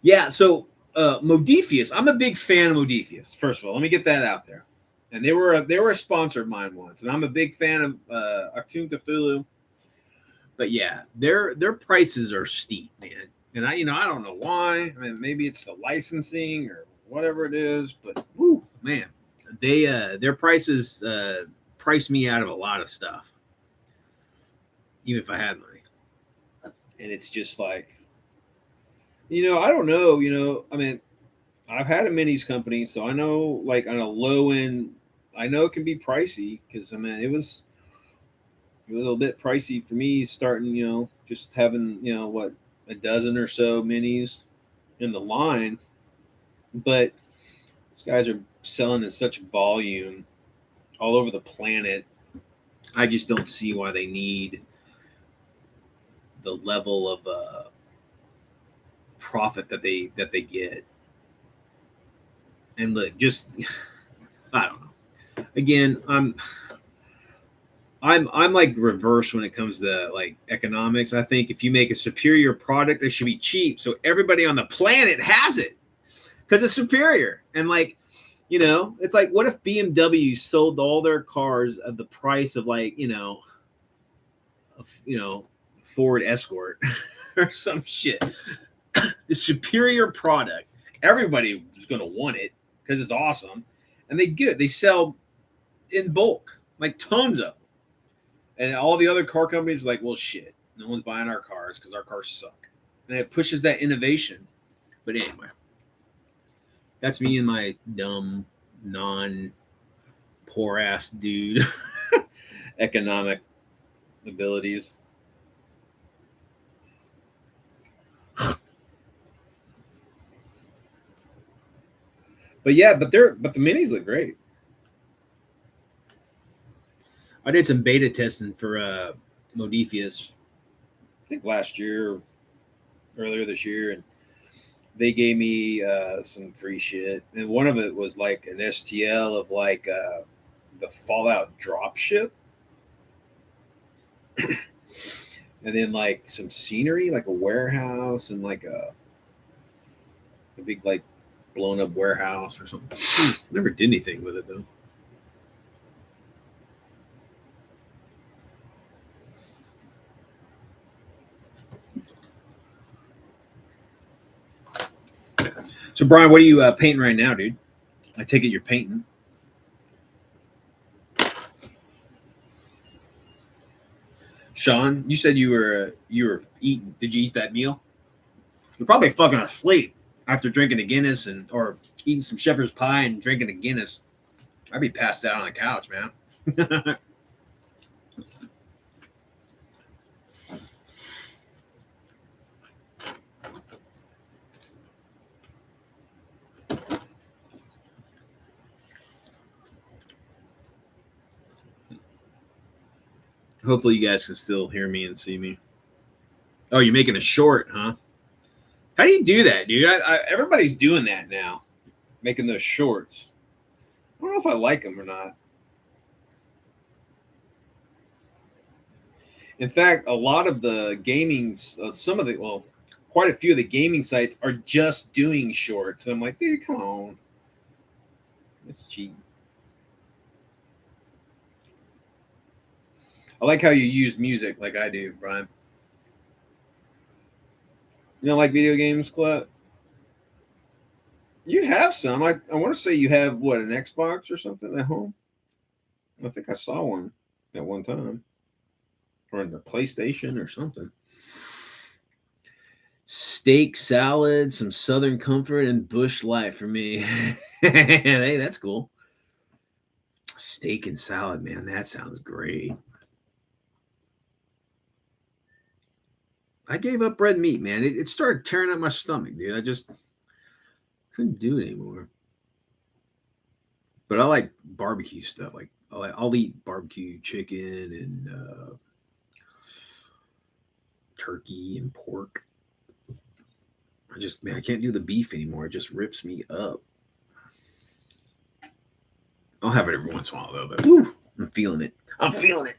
Yeah. So Modifius, I'm a big fan of Modifius. First of all, let me get that out there. And they were a sponsor of mine once, and I'm a big fan of Achtung Cthulhu. But yeah, their prices are steep, man. And I don't know why. I mean, maybe it's the licensing or whatever it is, but whoo, man, they their prices price me out of a lot of stuff, even if I had money. And it's just like, I don't know. I mean, I've had a minis company, so I know, like, on a low end, I know it can be pricey because I mean it was a little bit pricey for me starting, just having what, a dozen or so minis in the line. But these guys are selling in such volume all over the planet. I just don't see why they need the level of profit that they get. And look, just I don't know. Again, I'm like reverse when it comes to like economics. I think if you make a superior product, it should be cheap, so everybody on the planet has it because it's superior. And like, it's like, what if BMW sold all their cars at the price of like, Ford Escort or some shit? The superior product, everybody is going to want it because it's awesome, and they sell in bulk, like tons of them. And all the other car companies are like, well, shit, no one's buying our cars because our cars suck. And it pushes that innovation. But anyway, that's me and my dumb, poor ass dude economic abilities. But yeah, but the minis look great. I did some beta testing for Modifius, I think last year, earlier this year, and they gave me some free shit, and one of it was like an STL of like the Fallout dropship, and then like some scenery, like a warehouse, and like a big like blown up warehouse or something. Never did anything with it though. So Brian, what are you painting right now, dude? I take it you're painting. Sean, you said you were eating. Did you eat that meal? You're probably fucking asleep after drinking a Guinness or eating some shepherd's pie and drinking a Guinness. I'd be passed out on the couch, man. Hopefully, you guys can still hear me and see me. Oh, you're making a short, huh? How do you do that, dude? Everybody's doing that now, making those shorts. I don't know if I like them or not. In fact, a lot of the gaming, quite a few of the gaming sites are just doing shorts. And I'm like, dude, come on. That's cheap. I like how you use music like I do, Brian. You don't like video games, Clut? You have some. I want to say you have what, an Xbox or something at home? I think I saw one at one time. Or in the PlayStation or something. Steak salad, some Southern Comfort, and Bush Light for me. Hey, that's cool. Steak and salad, man. That sounds great. I gave up red meat, man. It started tearing up my stomach, dude. I just couldn't do it anymore. But I like barbecue stuff. Like I'll eat barbecue chicken and turkey and pork. I can't do the beef anymore. It just rips me up. I'll have it every once in a while though. But whew, I'm feeling it. I'm feeling it.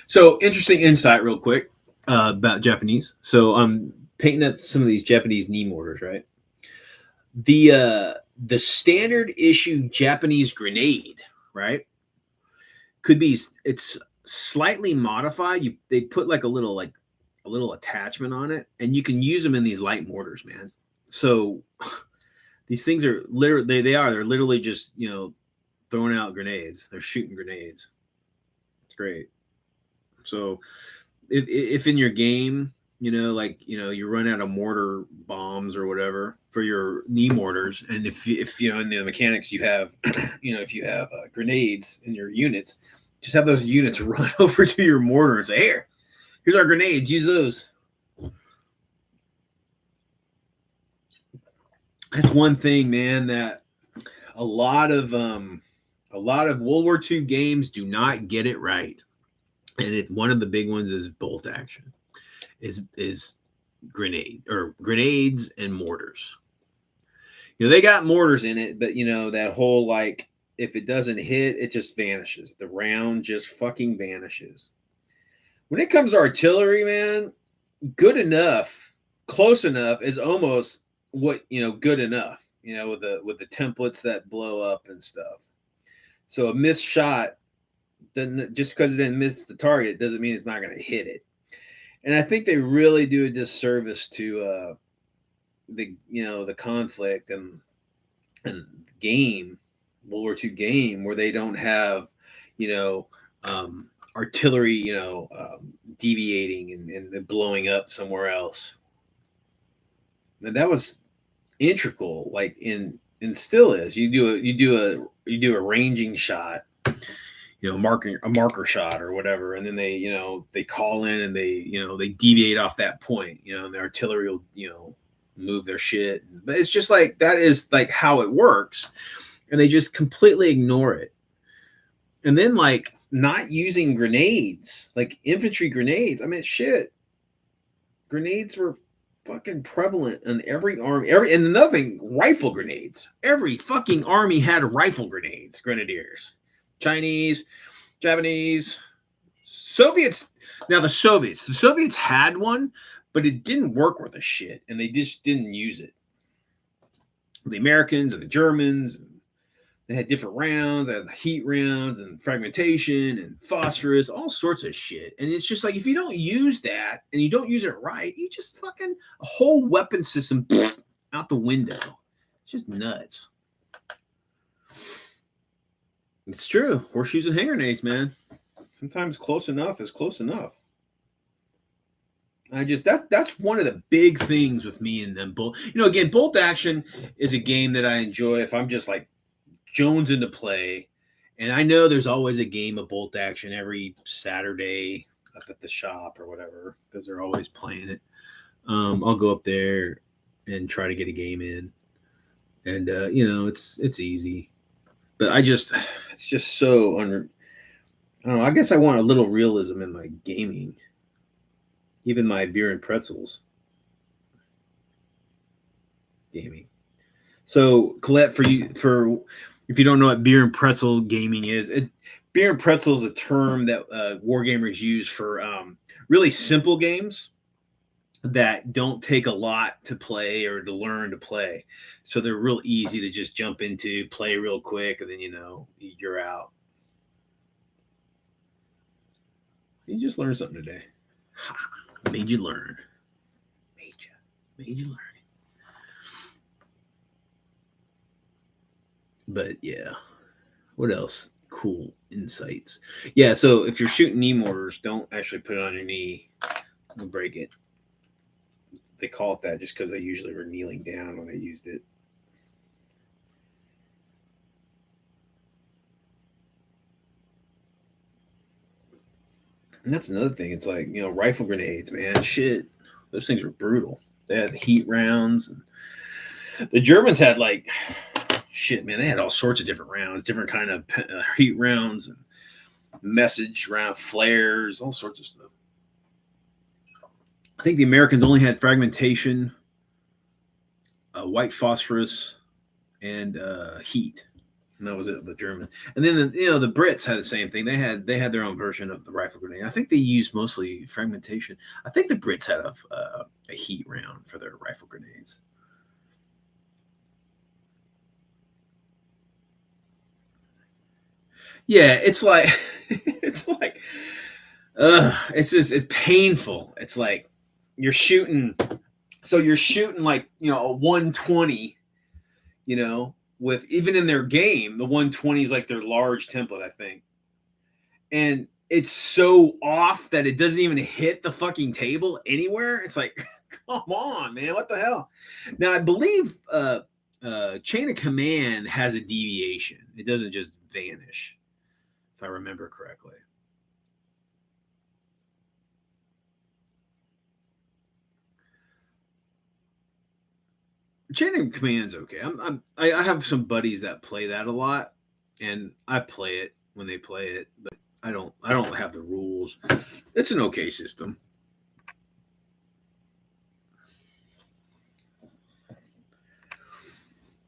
So interesting insight, real quick, about Japanese. So I'm painting up some of these Japanese knee mortars, right? The standard issue Japanese grenade, right? It's slightly modified. They put like a little attachment on it, and you can use them in these light mortars, man. So these things are literally they're literally just throwing out grenades. They're shooting grenades. It's great. So if in your game, you run out of mortar bombs or whatever for your knee mortars, and if in the mechanics you have, if you have grenades in your units, just have those units run over to your mortar and say, here's our grenades, use those. That's one thing, man, that a lot of World War II games do not get it right. and one of the big ones is bolt action. Is grenades and mortars. They got mortars in it, but that whole like if it doesn't hit, it just vanishes. The round just fucking vanishes. When it comes to artillery, man, good enough, close enough is almost what good enough. With the templates that blow up and stuff. So a missed shot, doesn't just because it didn't miss the target doesn't mean it's not going to hit it. And I think they really do a disservice to the conflict and game, World War II game, where they don't have you know artillery deviating and blowing up somewhere else. And that was integral, like and still is. You do a ranging shot, marking a marker shot or whatever, and then they call in and they deviate off that point, and the artillery will move their shit. But it's just like that is like how it works, and they just completely ignore it. And then like not using grenades, like infantry grenades. I mean, shit, grenades were fucking prevalent in every army. And another thing, rifle grenades. Every fucking army had rifle grenades. Grenadiers, Chinese, Japanese, Soviets. Now the Soviets had one, but it didn't work worth a shit, and they just didn't use it. The Americans and the Germans, they had different rounds. They had heat rounds and fragmentation and phosphorus, all sorts of shit. And it's just like if you don't use that and you don't use it right, you just fucking a whole weapon system out the window. It's just nuts. It's true. Horseshoes and hand grenades, man. Sometimes close enough is close enough. That's one of the big things with me and them bolt. Again, bolt action is a game that I enjoy if I'm just like Jones into play. And I know there's always a game of bolt action every Saturday up at the shop or whatever because they're always playing it. I'll go up there and try to get a game in, and it's easy. But it's just so under. I don't know. I guess I want a little realism in my gaming, even my beer and pretzels gaming. So Colette, for if you don't know what beer and pretzel gaming is, beer and pretzel is a term that wargamers use for really simple games that don't take a lot to play or to learn to play. So they're real easy to just jump into, play real quick, and then you're out. You just learned something today. Ha, made you learn. Made you learn. But yeah, what else? Cool insights. Yeah, so if you're shooting knee mortars, don't actually put it on your knee. You'll break it. They call it that just because they usually were kneeling down when they used it. And that's another thing. It's like, rifle grenades, man. Shit. Those things were brutal. They had the heat rounds. And the Germans had like, shit, man. They had all sorts of different rounds, different kind of heat rounds and message round flares, all sorts of stuff. I think the Americans only had fragmentation, white phosphorus, and heat. And that was it. The German, and then the Brits had the same thing. They had their own version of the rifle grenade. I think they used mostly fragmentation. I think the Brits had a heat round for their rifle grenades. Yeah, it's like it's like it's painful. It's like you're shooting, so you're shooting like a 120, with even in their game, the 120 is like their large template, I think. And it's so off that it doesn't even hit the fucking table anywhere. It's like, come on, man, what the hell? Now I believe Chain of Command has a deviation. It doesn't just vanish, if I remember correctly. Chain of Command's okay. I have some buddies that play that a lot, and I play it when they play it, but I don't have the rules. It's an okay system.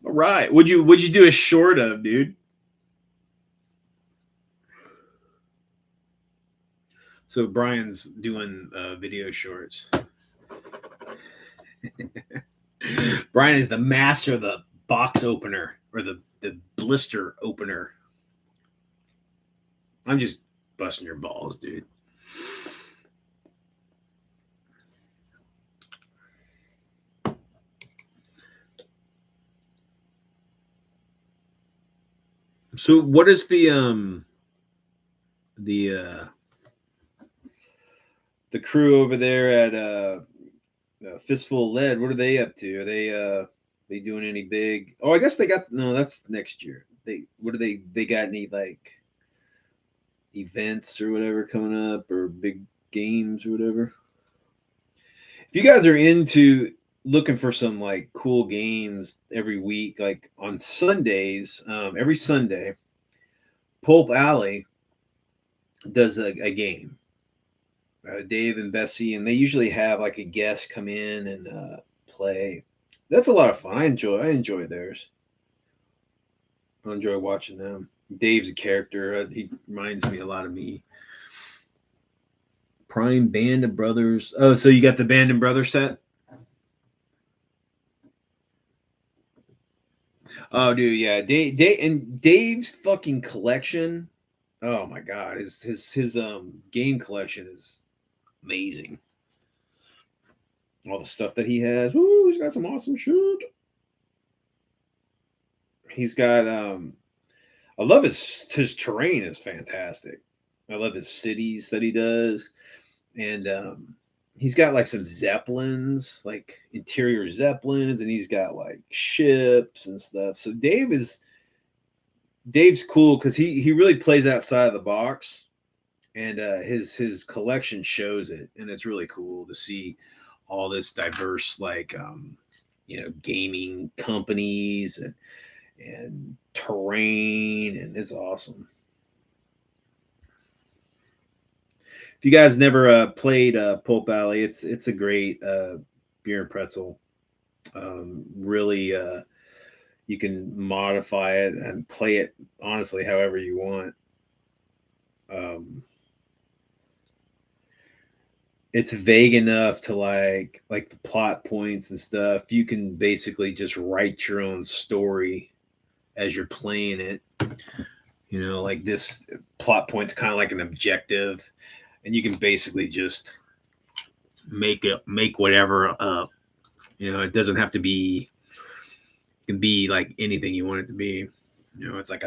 All right. Would you do a short of, dude? So Brian's doing video shorts. Brian is the master of the box opener or the blister opener. I'm just busting your balls, dude. So what is the the crew over there at Fistful of Lead? What are they up to? Are they doing any big? Oh, I guess they got no. That's next year. What do they got any like events or whatever coming up or big games or whatever? If you guys are into looking for some like cool games every week, like on Sundays, every Sunday, Pulp Alley does a game. Dave and Bessie, and they usually have like a guest come in and play. That's a lot of fun. I enjoy theirs. I enjoy watching them. Dave's a character. He reminds me a lot of me. Prime Band of Brothers. Oh, so you got the Band of Brothers set? Oh, dude, yeah. Dave's fucking collection. Oh my god, his game collection is amazing. All the stuff that he has. Ooh, he's got some awesome shit. He's got I love his terrain is fantastic. I love his cities that he does. And he's got like some zeppelins, like interior zeppelins, and he's got like ships and stuff. So Dave's cool because he really plays outside of the box, and his collection shows it, and it's really cool to see all this diverse like gaming companies and terrain, and it's awesome. If you guys never played Pulp Alley, it's a great beer and pretzel. Really, you can modify it and play it honestly however you want. Um, it's vague enough to like the plot points and stuff. You can basically just write your own story as you're playing it. Like this plot point's kind of like an objective, and you can basically just make whatever up. It doesn't have to be. It can be like anything you want it to be. It's like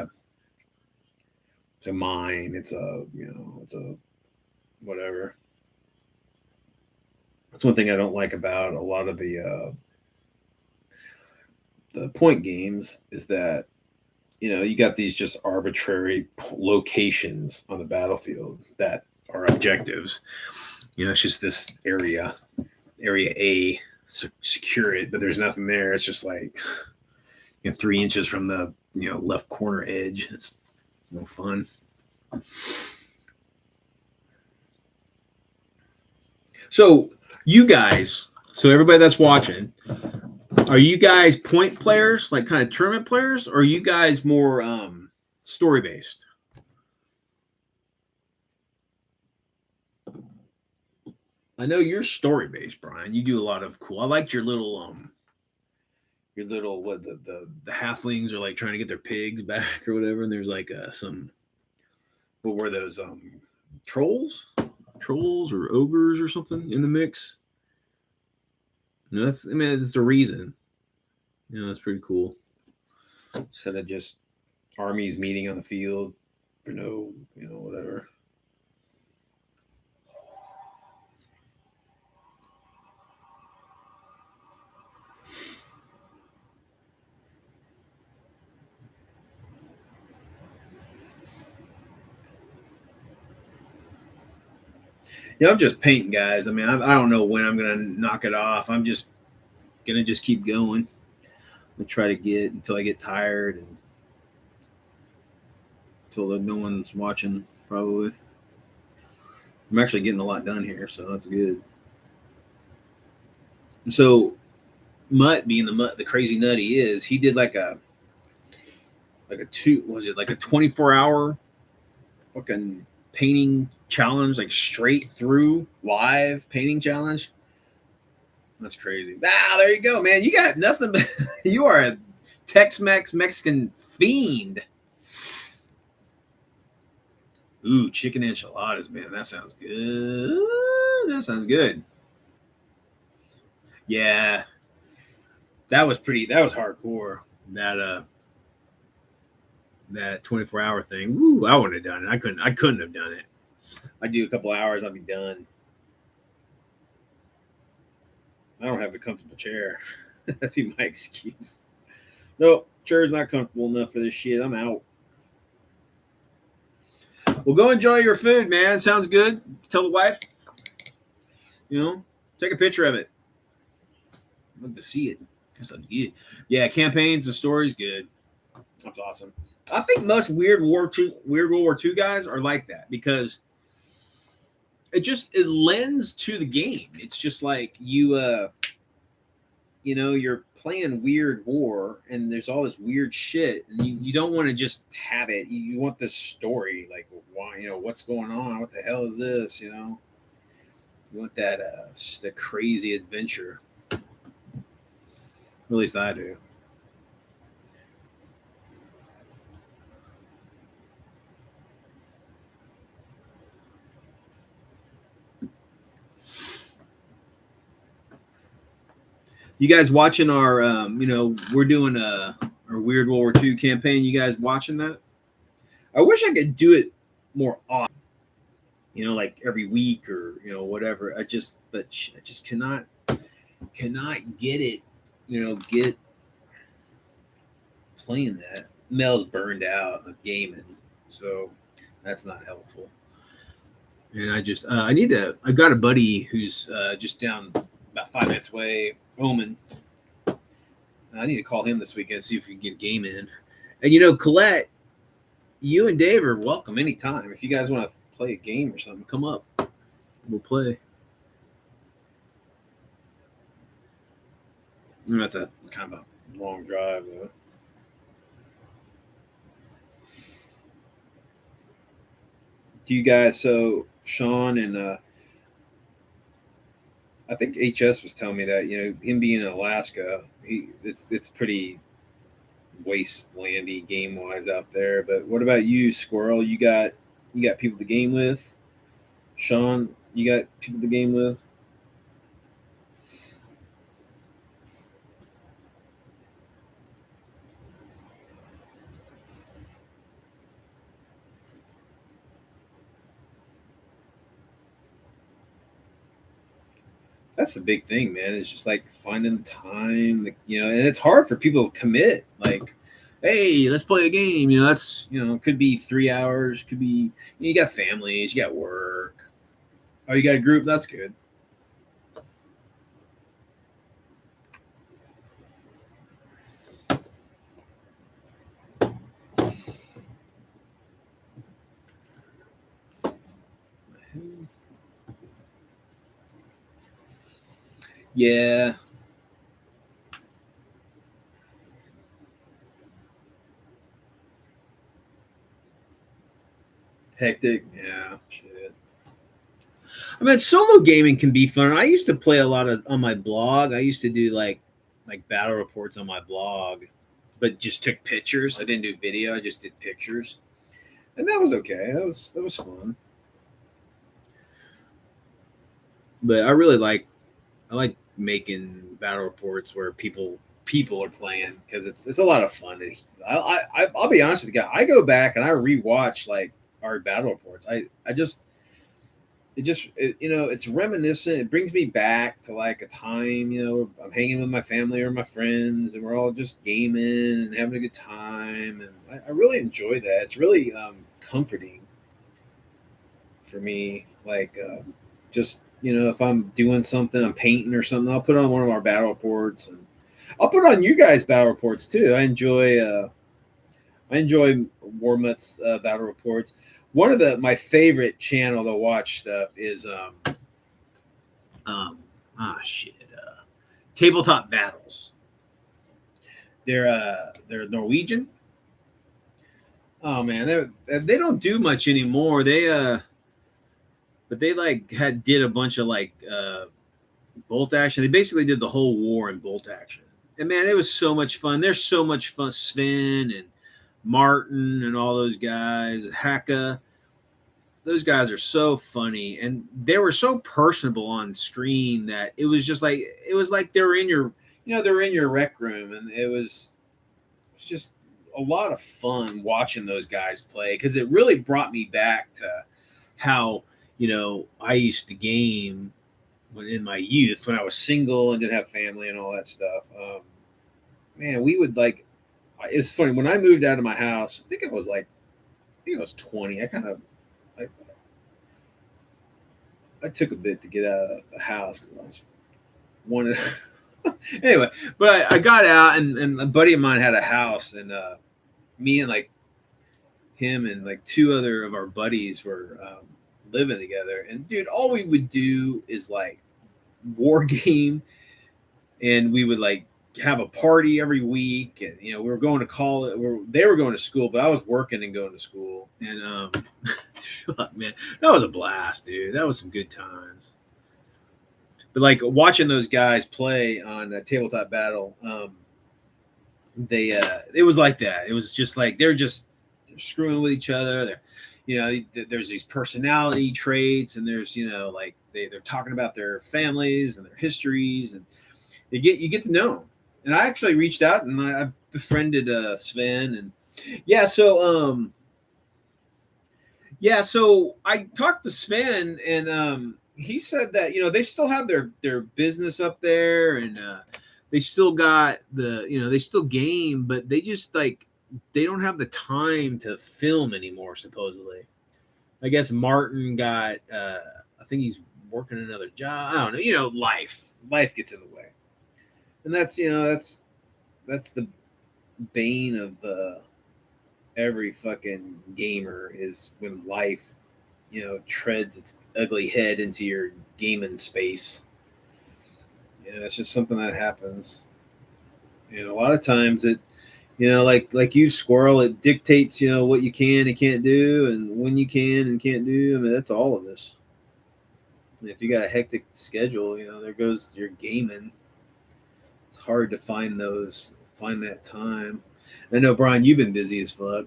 it's a mine. It's a whatever. That's one thing I don't like about a lot of the point games is that you got these just arbitrary locations on the battlefield that are objectives. It's just this area A, secure it, but there's nothing there. It's just like 3 inches from the left corner edge. It's no fun. So you guys, so everybody that's watching, are you guys point players, like kind of tournament players, or are you guys more story based? I know you're story based, Brian. You do a lot of cool. I liked your little what the halflings are like trying to get their pigs back or whatever, and there's like some what were those trolls or ogres or something in the mix. It's a reason. That's pretty cool. Instead of just armies meeting on the field for no, whatever. Yeah, I'm just painting, guys. I don't know when I'm gonna knock it off. I'm just gonna just keep going. I'm gonna try to until I get tired and until no one's watching. probably. I'm actually getting a lot done here, so that's good. So Mutt, being the crazy nut he is, he did like a two was it like a 24-hour fucking painting challenge, like straight through live painting challenge. That's crazy. Ah, there you go, man. You got nothing but you are a Tex-Mex Mexican fiend. Ooh, chicken enchiladas, man. That sounds good. That sounds good. Yeah, that was hardcore. That 24-hour thing. Woo, I wouldn't have done it. I couldn't have done it. I'd do a couple hours, I'd be done. I don't have a comfortable chair. That'd be my excuse. Nope, chair's not comfortable enough for this shit. I'm out. Well, go enjoy your food, man. Sounds good. Tell the wife, take a picture of it. I'd love to see it. That sounds good. Yeah, campaigns and stories, good. That's awesome. I think most Weird World War II guys are like that because it lends to the game. It's just like you're playing weird war and there's all this weird shit and you don't want to just have it. You want this story, like why, what's going on, what the hell is this, you want that the crazy adventure. At least I do. You guys watching our we're doing our Weird World War II campaign. You guys watching that? I wish I could do it more often, like every week or whatever. I just cannot get it, get playing that. Mel's burned out of gaming, so that's not helpful. And I need to. I've got a buddy who's just down about 5 minutes away, Omen. I need to call him this weekend, see if we can get a game in. And Colette, you and Dave are welcome anytime. If you guys want to play a game or something, come up. We'll play. And that's a kind of a long drive, though. Do you guys? So Sean and I think HS was telling me that him being in Alaska, it's pretty wastelandy game wise out there. But what about you, Squirrel? You got people to game with. Sean, you got people to game with. That's the big thing, man. It's just like finding the time, and it's hard for people to commit. Like, hey, let's play a game. That's could be 3 hours, could be you got families, you got work. Oh, you got a group. That's good. Yeah, hectic. Yeah, shit. I mean, solo gaming can be fun. I used to play a lot of on my blog. I used to do like battle reports on my blog, but just took pictures. I didn't do video. I just did pictures, and that was okay. That was fun. But I like making battle reports where people are playing because it's a lot of fun. I'll be honest with you, guys. I go back and I rewatch like our battle reports. I just it's reminiscent. It brings me back to like a time, I'm hanging with my family or my friends and we're all just gaming and having a good time. And I really enjoy that. It's really comforting for me. Like, just, if I'm doing something, I'm painting or something, I'll put on one of our battle reports and I'll put on you guys' battle reports too. I enjoy Warmutt's battle reports. one of my favorite channel to watch stuff is um shit, tabletop battles. They're Norwegian. Oh man, they don't do much anymore. But they like did a bunch of like bolt action. They basically did the whole war in bolt action. And man, it was so much fun. There's so much fun. Sven and Martin and all those guys, Haka, those guys are so funny, and they were so personable on screen that it was like they were in your, they're in your rec room, and it's just a lot of fun watching those guys play because it really brought me back to how I used to game when in my youth when I was single and didn't have family and all that stuff. Man, we would like. It's funny when I moved out of my house. I think I was 20. I, I took a bit to get out of the house because I was wanted. Anyway, but I got out and a buddy of mine had a house and me and like him and like two other of our buddies were living together. And dude, all we would do is like war game, and we would like have a party every week. And we were going to college. They were going to school, but I was working and going to school. And man, that was a blast, dude. That was some good times. But like watching those guys play on a tabletop battle, it was like that. It was just like they're screwing with each other. There's these personality traits, and there's like they're talking about their families and their histories, and you get to know them. And I actually reached out and I befriended Sven, and so I talked to Sven, and he said that they still have their business up there, and they still got they still game, but they just like they don't have the time to film anymore. Supposedly, I guess Martin got I think he's working another job. I don't know. Life gets in the way, and that's that's the bane of every fucking gamer is when life treads its ugly head into your gaming space. It's just something that happens. And a lot of times it, like you, Squirrel, it dictates, what you can and can't do, and when you can and can't do. I mean, that's all of us. And if you got a hectic schedule, there goes your gaming. It's hard to find that time. I know, Brian, you've been busy as fuck.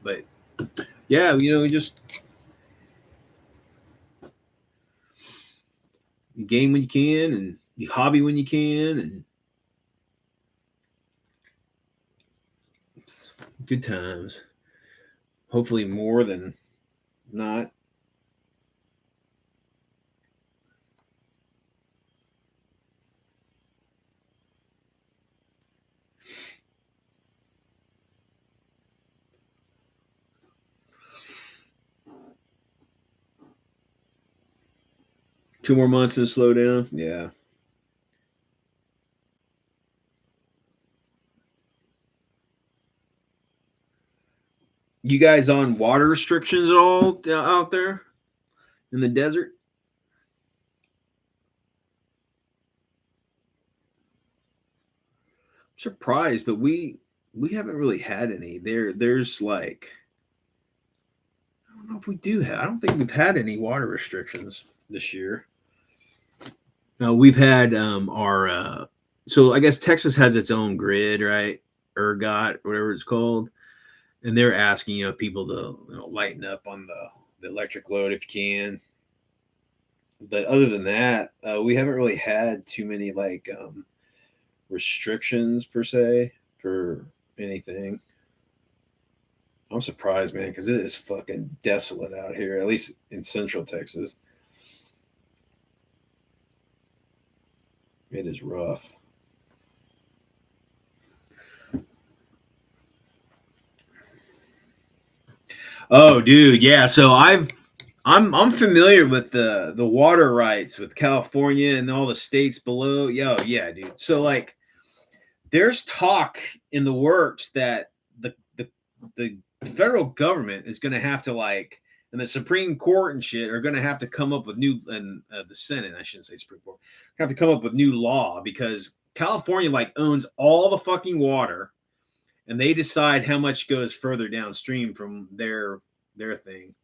But yeah, we just you game when you can, and you hobby when you can, and it's good times. Hopefully more than not. 2 more months and slow down. Yeah. You guys on water restrictions at all out there in the desert? I'm surprised, but we haven't really had any. There's like I don't know if we do have. I don't think we've had any water restrictions this year. No, we've had our so I guess Texas has its own grid, right? ERGOT, whatever it's called, and they're asking people to lighten up on the electric load if you can. But other than that, we haven't really had too many like restrictions per se for anything. I'm surprised, man, because it is fucking desolate out here, at least in Central Texas. It is rough. Oh, dude, yeah. So I'm familiar with the water rights with California and all the states below. Yeah, dude. So like there's talk in the works that the federal government is going to have to like, and the Supreme Court and shit are going to have to come up with new, and the Senate, I shouldn't say Supreme Court, have to come up with new law because California like owns all the fucking water, and they decide how much goes further downstream from their thing.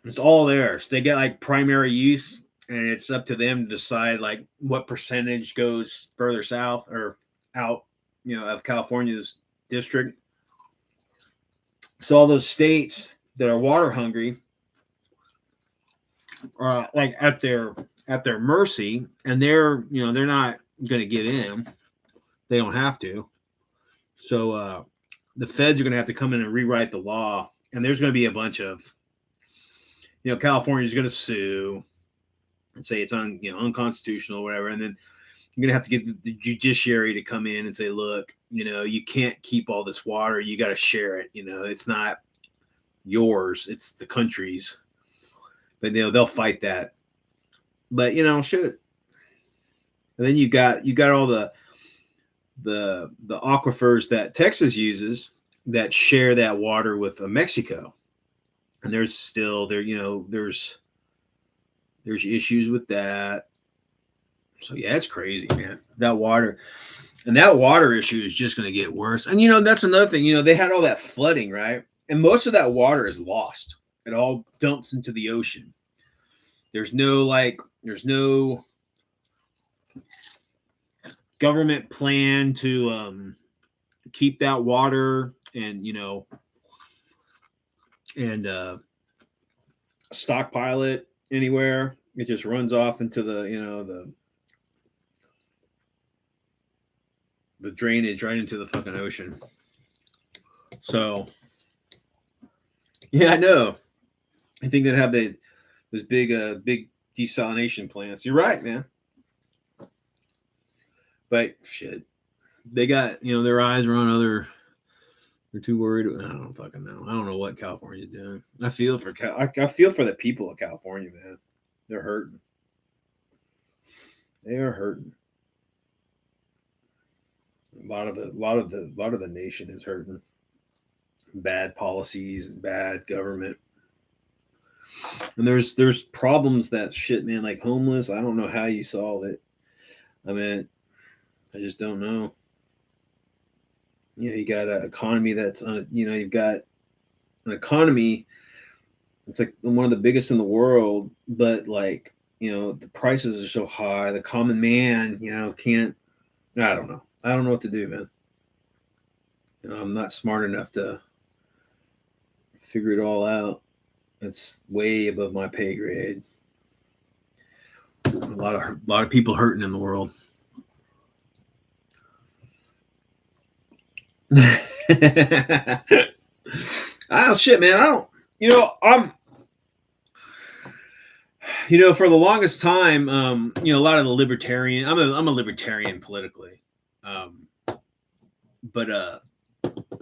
It's all theirs. They get like primary use, and it's up to them to decide like what percentage goes further south or out, of California's district. So all those states that are water hungry are like at their mercy, and they're not going to give in. They don't have to. So the feds are going to have to come in and rewrite the law, and there's going to be a bunch of, California's going to sue and say it's unconstitutional or whatever, and then you're going to have to get the judiciary to come in and say, look, you can't keep all this water. You got to share it. It's not yours. It's the country's. But they'll fight that. But shit. And then you got all the aquifers that Texas uses that share that water with Mexico. And there's still there's issues with that. So yeah, it's crazy, man. That water issue is just going to get worse. And that's another thing. They had all that flooding, right? And most of that water is lost. It all dumps into the ocean. There's no government plan to keep that water and stockpile it anywhere. It just runs off into the drainage right into the fucking ocean. So yeah, I know. I think they'd have those big desalination plants. You're right, man. But shit, they got their eyes are on other. They're too worried. I don't fucking know. I don't know what California's doing. I feel for I feel for the people of California, man. They're hurting. They are hurting. A lot of the nation is hurting. Bad policies and bad government. And there's problems that shit, man, like homeless. I don't know how you solve it. I mean, I just don't know. You got an economy that's you've got an economy. It's like one of the biggest in the world, but like the prices are so high. The common man, can't. I don't know. I don't know what to do, man. I'm not smart enough to figure it all out. It's way above my pay grade. A lot of people hurting in the world. Oh shit, man! I don't. For the longest time, a lot of the libertarian. I'm a libertarian politically, but a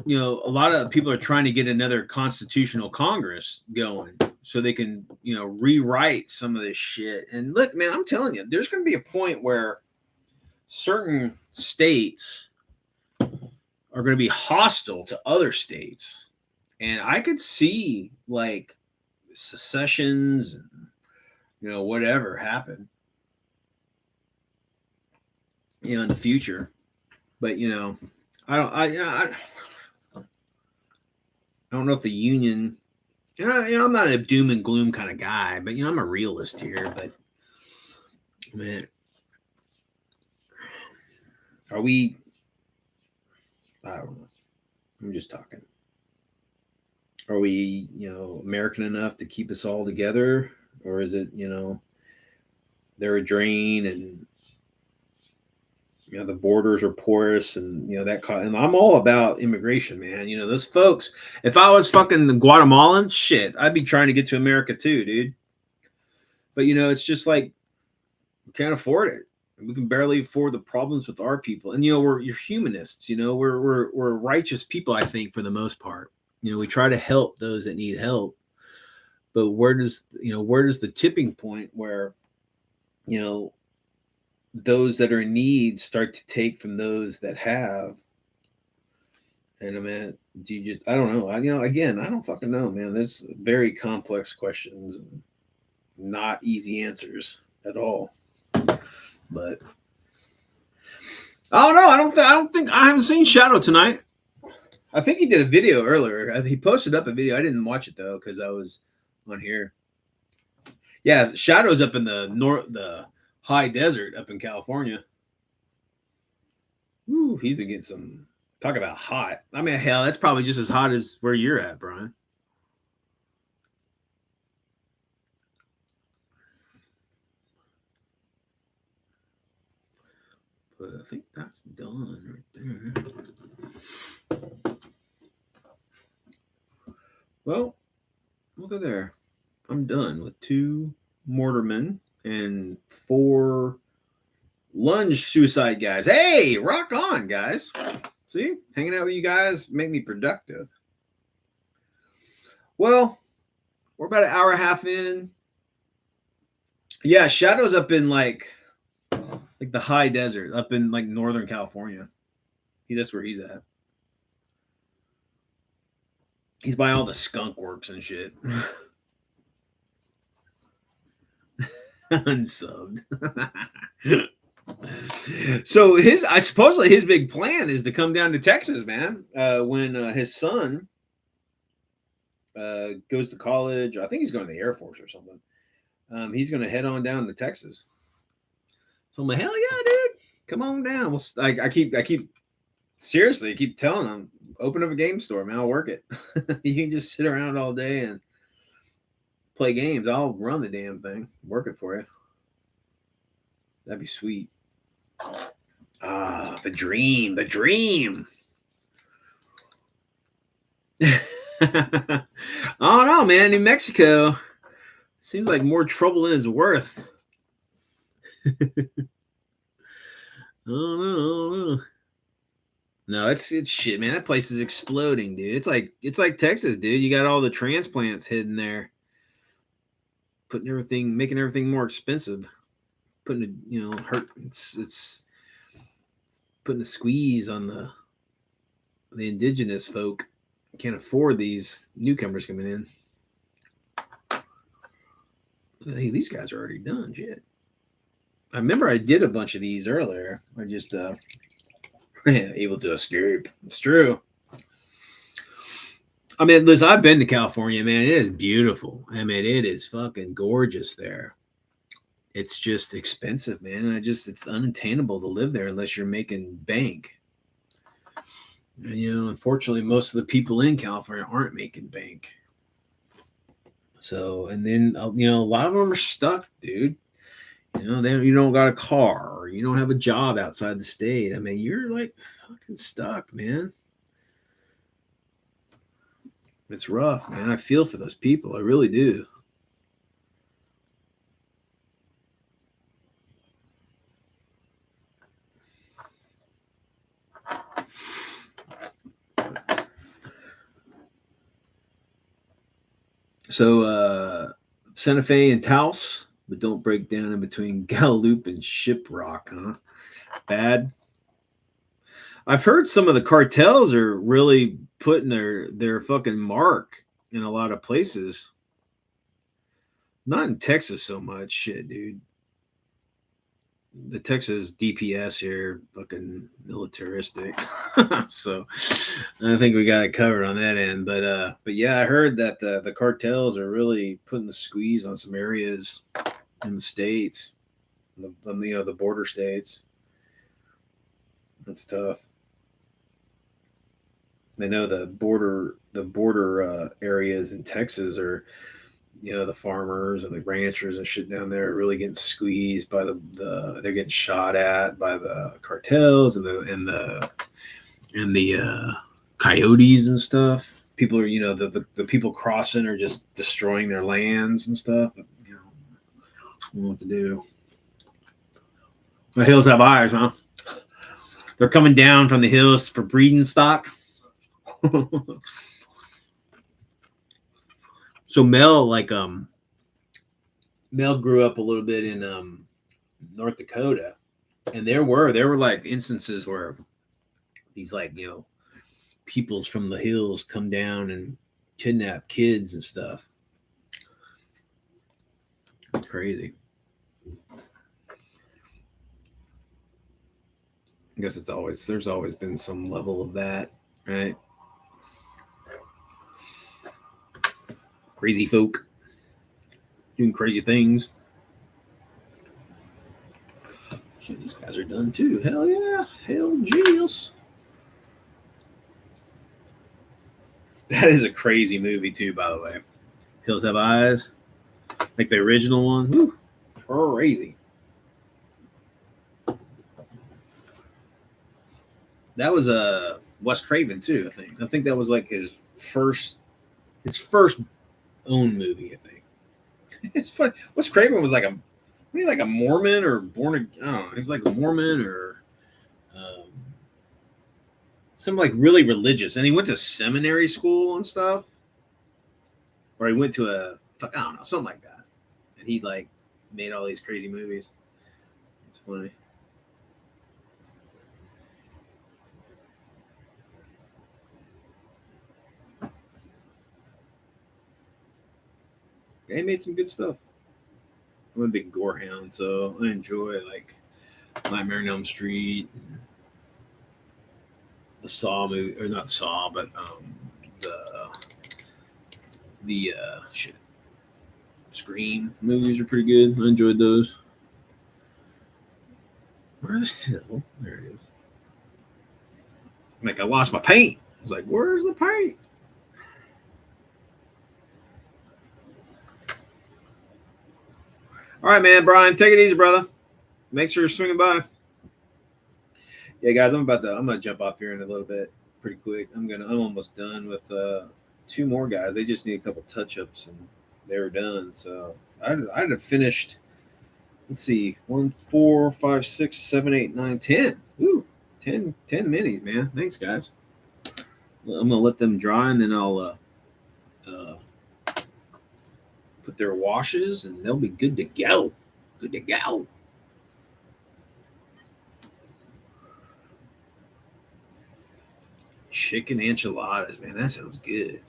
lot of people are trying to get another constitutional Congress going so they can, rewrite some of this shit. And look, man, I'm telling you, there's going to be a point where certain states are going to be hostile to other states. And I could see like secessions and, whatever happen, in the future. But, I don't know if the union, I'm not a doom and gloom kind of guy, but, I'm a realist here. But, man, are we, I don't know. I'm just talking. Are we, American enough to keep us all together? Or is it, they're a drain and, the borders are porous and, and I'm all about immigration, man. Those folks, if I was fucking Guatemalan, shit, I'd be trying to get to America too, dude. But, it's just like, we can't afford it. We can barely afford the problems with our people. And, you're humanists, we're righteous people, I think, for the most part. We try to help those that need help. But where does the tipping point where, those that are in need start to take from those that have. And I mean, do you just? I don't know. Again, I don't fucking know, man. There's very complex questions and not easy answers at all. But I don't know. I haven't seen Shadow tonight. I think he did a video earlier. He posted up a video. I didn't watch it though because I was on here. Yeah, Shadow's up in the high desert up in California. Ooh, he's been getting some. Talk about hot. I mean, hell, that's probably just as hot as where you're at, Brian. But I think that's done right there. Well, look at there. I'm done with 2 mortarmen and 4 lunge suicide guys. Hey, rock on, guys. See, hanging out with you guys make me productive. Well, we're about an hour and a half in. Yeah, Shadow's up in like the high desert, up in like Northern California. That's where he's at. He's by all the skunk works and shit. Unsubbed. So supposedly his big plan is to come down to Texas, man. When his son goes to college, I think he's going to the Air Force or something. He's going to head on down to Texas. So I'm like, hell yeah, dude, come on down. Well, I keep seriously, I keep telling him, open up a game store, man. I'll work it. You can just sit around all day and play games. I'll run the damn thing, work it for you. That'd be sweet. Ah, the dream. I don't know, man. New Mexico seems like more trouble than it's worth. I don't know. No, it's shit, man. That place is exploding, dude. It's like Texas, dude. You got all the transplants hidden there, making everything more expensive, putting it's putting a squeeze on the indigenous folk. Can't afford these newcomers coming in. Hey, these guys are already done, shit. I remember I did a bunch of these earlier. I just able to escape. It's true. I mean, listen, I've been to California, man. It is beautiful. I mean, it is fucking gorgeous there. It's just expensive, man. It's unattainable to live there unless you're making bank. And, unfortunately, most of the people in California aren't making bank. So, and then, a lot of them are stuck, dude. You don't got a car or you don't have a job outside the state. I mean, you're like fucking stuck, man. It's rough, man. I feel for those people. I really do. So, Santa Fe and Taos, but don't break down in between Galloop and Shiprock, huh? Bad. I've heard some of the cartels are really putting their fucking mark in a lot of places. Not in Texas so much, shit, dude. The Texas DPS here, fucking militaristic. So I think we got it covered on that end. But yeah, I heard that the cartels are really putting the squeeze on some areas in the states, the border states. That's tough. I know the border areas in Texas are, the farmers and the ranchers and shit down there are really getting squeezed by they're getting shot at by the cartels and the coyotes and stuff. People are, the people crossing are just destroying their lands and stuff. But, I don't know what to do. The hills have eyes, huh? They're coming down from the hills for breeding stock. So Mel grew up a little bit in North Dakota, And there were like instances where these like, peoples from the hills come down and kidnap kids and stuff. It's crazy. I guess there's always been some level of that, right? Crazy folk doing crazy things. Shit, these guys are done too. Hell yeah. Hell Jesus. That is a crazy movie too, by the way. Hills Have Eyes. Like the original one. Woo, crazy. That was a Wes Craven too, I think. I think that was like his first own movie, I think. It's funny. Wes Craven was like a Mormon or born. I don't know. He was like a Mormon or some like really religious, and he went to seminary school and stuff, or he went to I don't know, something like that, and he like made all these crazy movies. It's funny. He made some good stuff. I'm a big gore hound, so I enjoy like Nightmare on Elm Street, the Saw movie, or not Saw, but the shit, Scream movies are pretty good. I enjoyed those. Where the hell? There it is. Like I lost my paint. I was like, where's the paint? All right, man, Brian, take it easy, brother. Thanks for swinging by. Yeah, guys, I'm gonna jump off here in a little bit, pretty quick. I'm almost done with two more guys. They just need a couple touch-ups, and they were done. So I'd have finished. Let's see, 1, 4, 5, 6, 7, 8, 9, 10. Ooh, 10 minis, man. Thanks, guys. I'm gonna let them dry, and then I'll put their washes, and they'll be good to go. Good to go. Chicken enchiladas, man. That sounds good.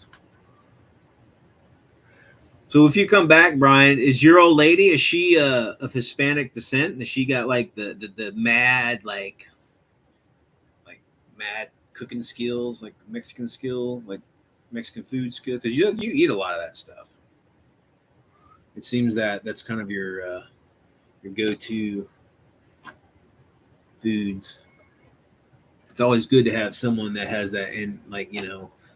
So if you come back, Brian, is your old lady, is she of Hispanic descent? And has she got like the mad like mad cooking skills, like Mexican skill, like Mexican food skill? Because you eat a lot of that stuff. It seems that that's kind of your go-to foods. It's always good to have someone that has that, and like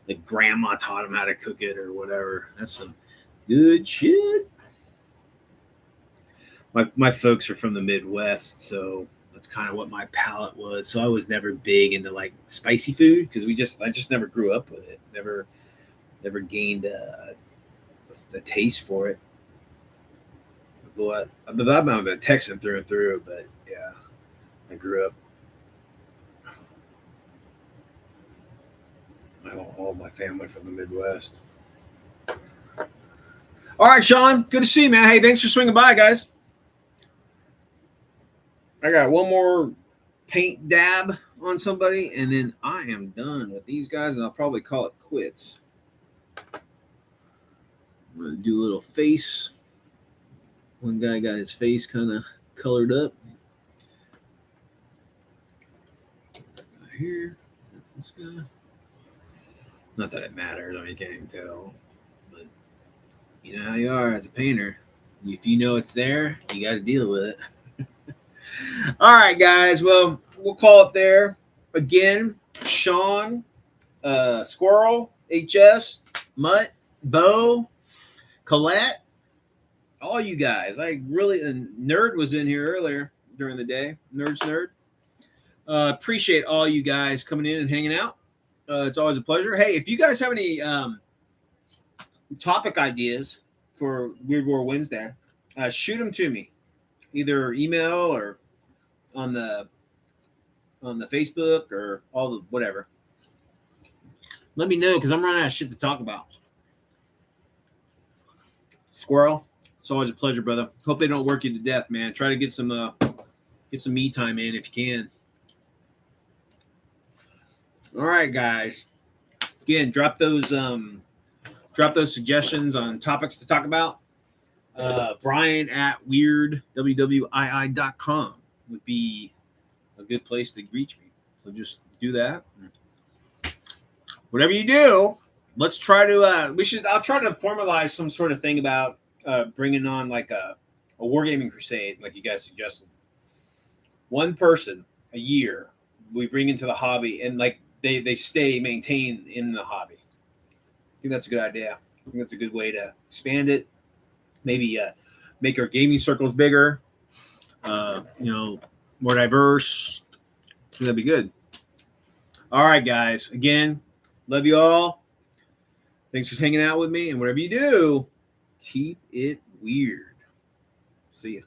like grandma taught him how to cook it or whatever. That's some good shit. My folks are from the Midwest, so that's kind of what my palate was. So I was never big into like spicy food because I just never grew up with it. Never gained a taste for it. But I'm a Texan through and through. But yeah, I grew up. All my family from the Midwest. All right, Sean. Good to see you, man. Hey, thanks for swinging by, guys. I got one more paint dab on somebody, and then I am done with these guys, and I'll probably call it quits. I'm going to do a little face. One guy got his face kind of colored up. Here. That's this guy. Not that it matters. I mean, you can't even tell. But you know how you are as a painter. If you know it's there, you got to deal with it. All right, guys. Well, we'll call it there. Again, Sean, Squirrel, HS, Mutt, Bo, Colette, all you guys. And Nerd was in here earlier during the day. Nerd's Nerd. Appreciate all you guys coming in and hanging out. It's always a pleasure. Hey, if you guys have any topic ideas for Weird War Wednesday, shoot them to me, either email or on the Facebook or all the whatever. Let me know because I'm running out of shit to talk about. Squirrel, it's always a pleasure, brother. Hope they don't work you to death, man. Try to get some Get some me time in if you can. All right, guys. Again, drop those suggestions on topics to talk about. Brian at WWII.com would be a good place to reach me. So just do that. Whatever you do, let's try to. I'll try to formalize some sort of thing about bringing on like a wargaming crusade, like you guys suggested. One person a year we bring into the hobby, and like they stay maintained in the hobby. I think that's a good idea. I think that's a good way to expand it. Maybe make our gaming circles bigger. More diverse. I think that'd be good. All right, guys. Again, love you all. Thanks for hanging out with me. And whatever you do, keep it weird. See ya.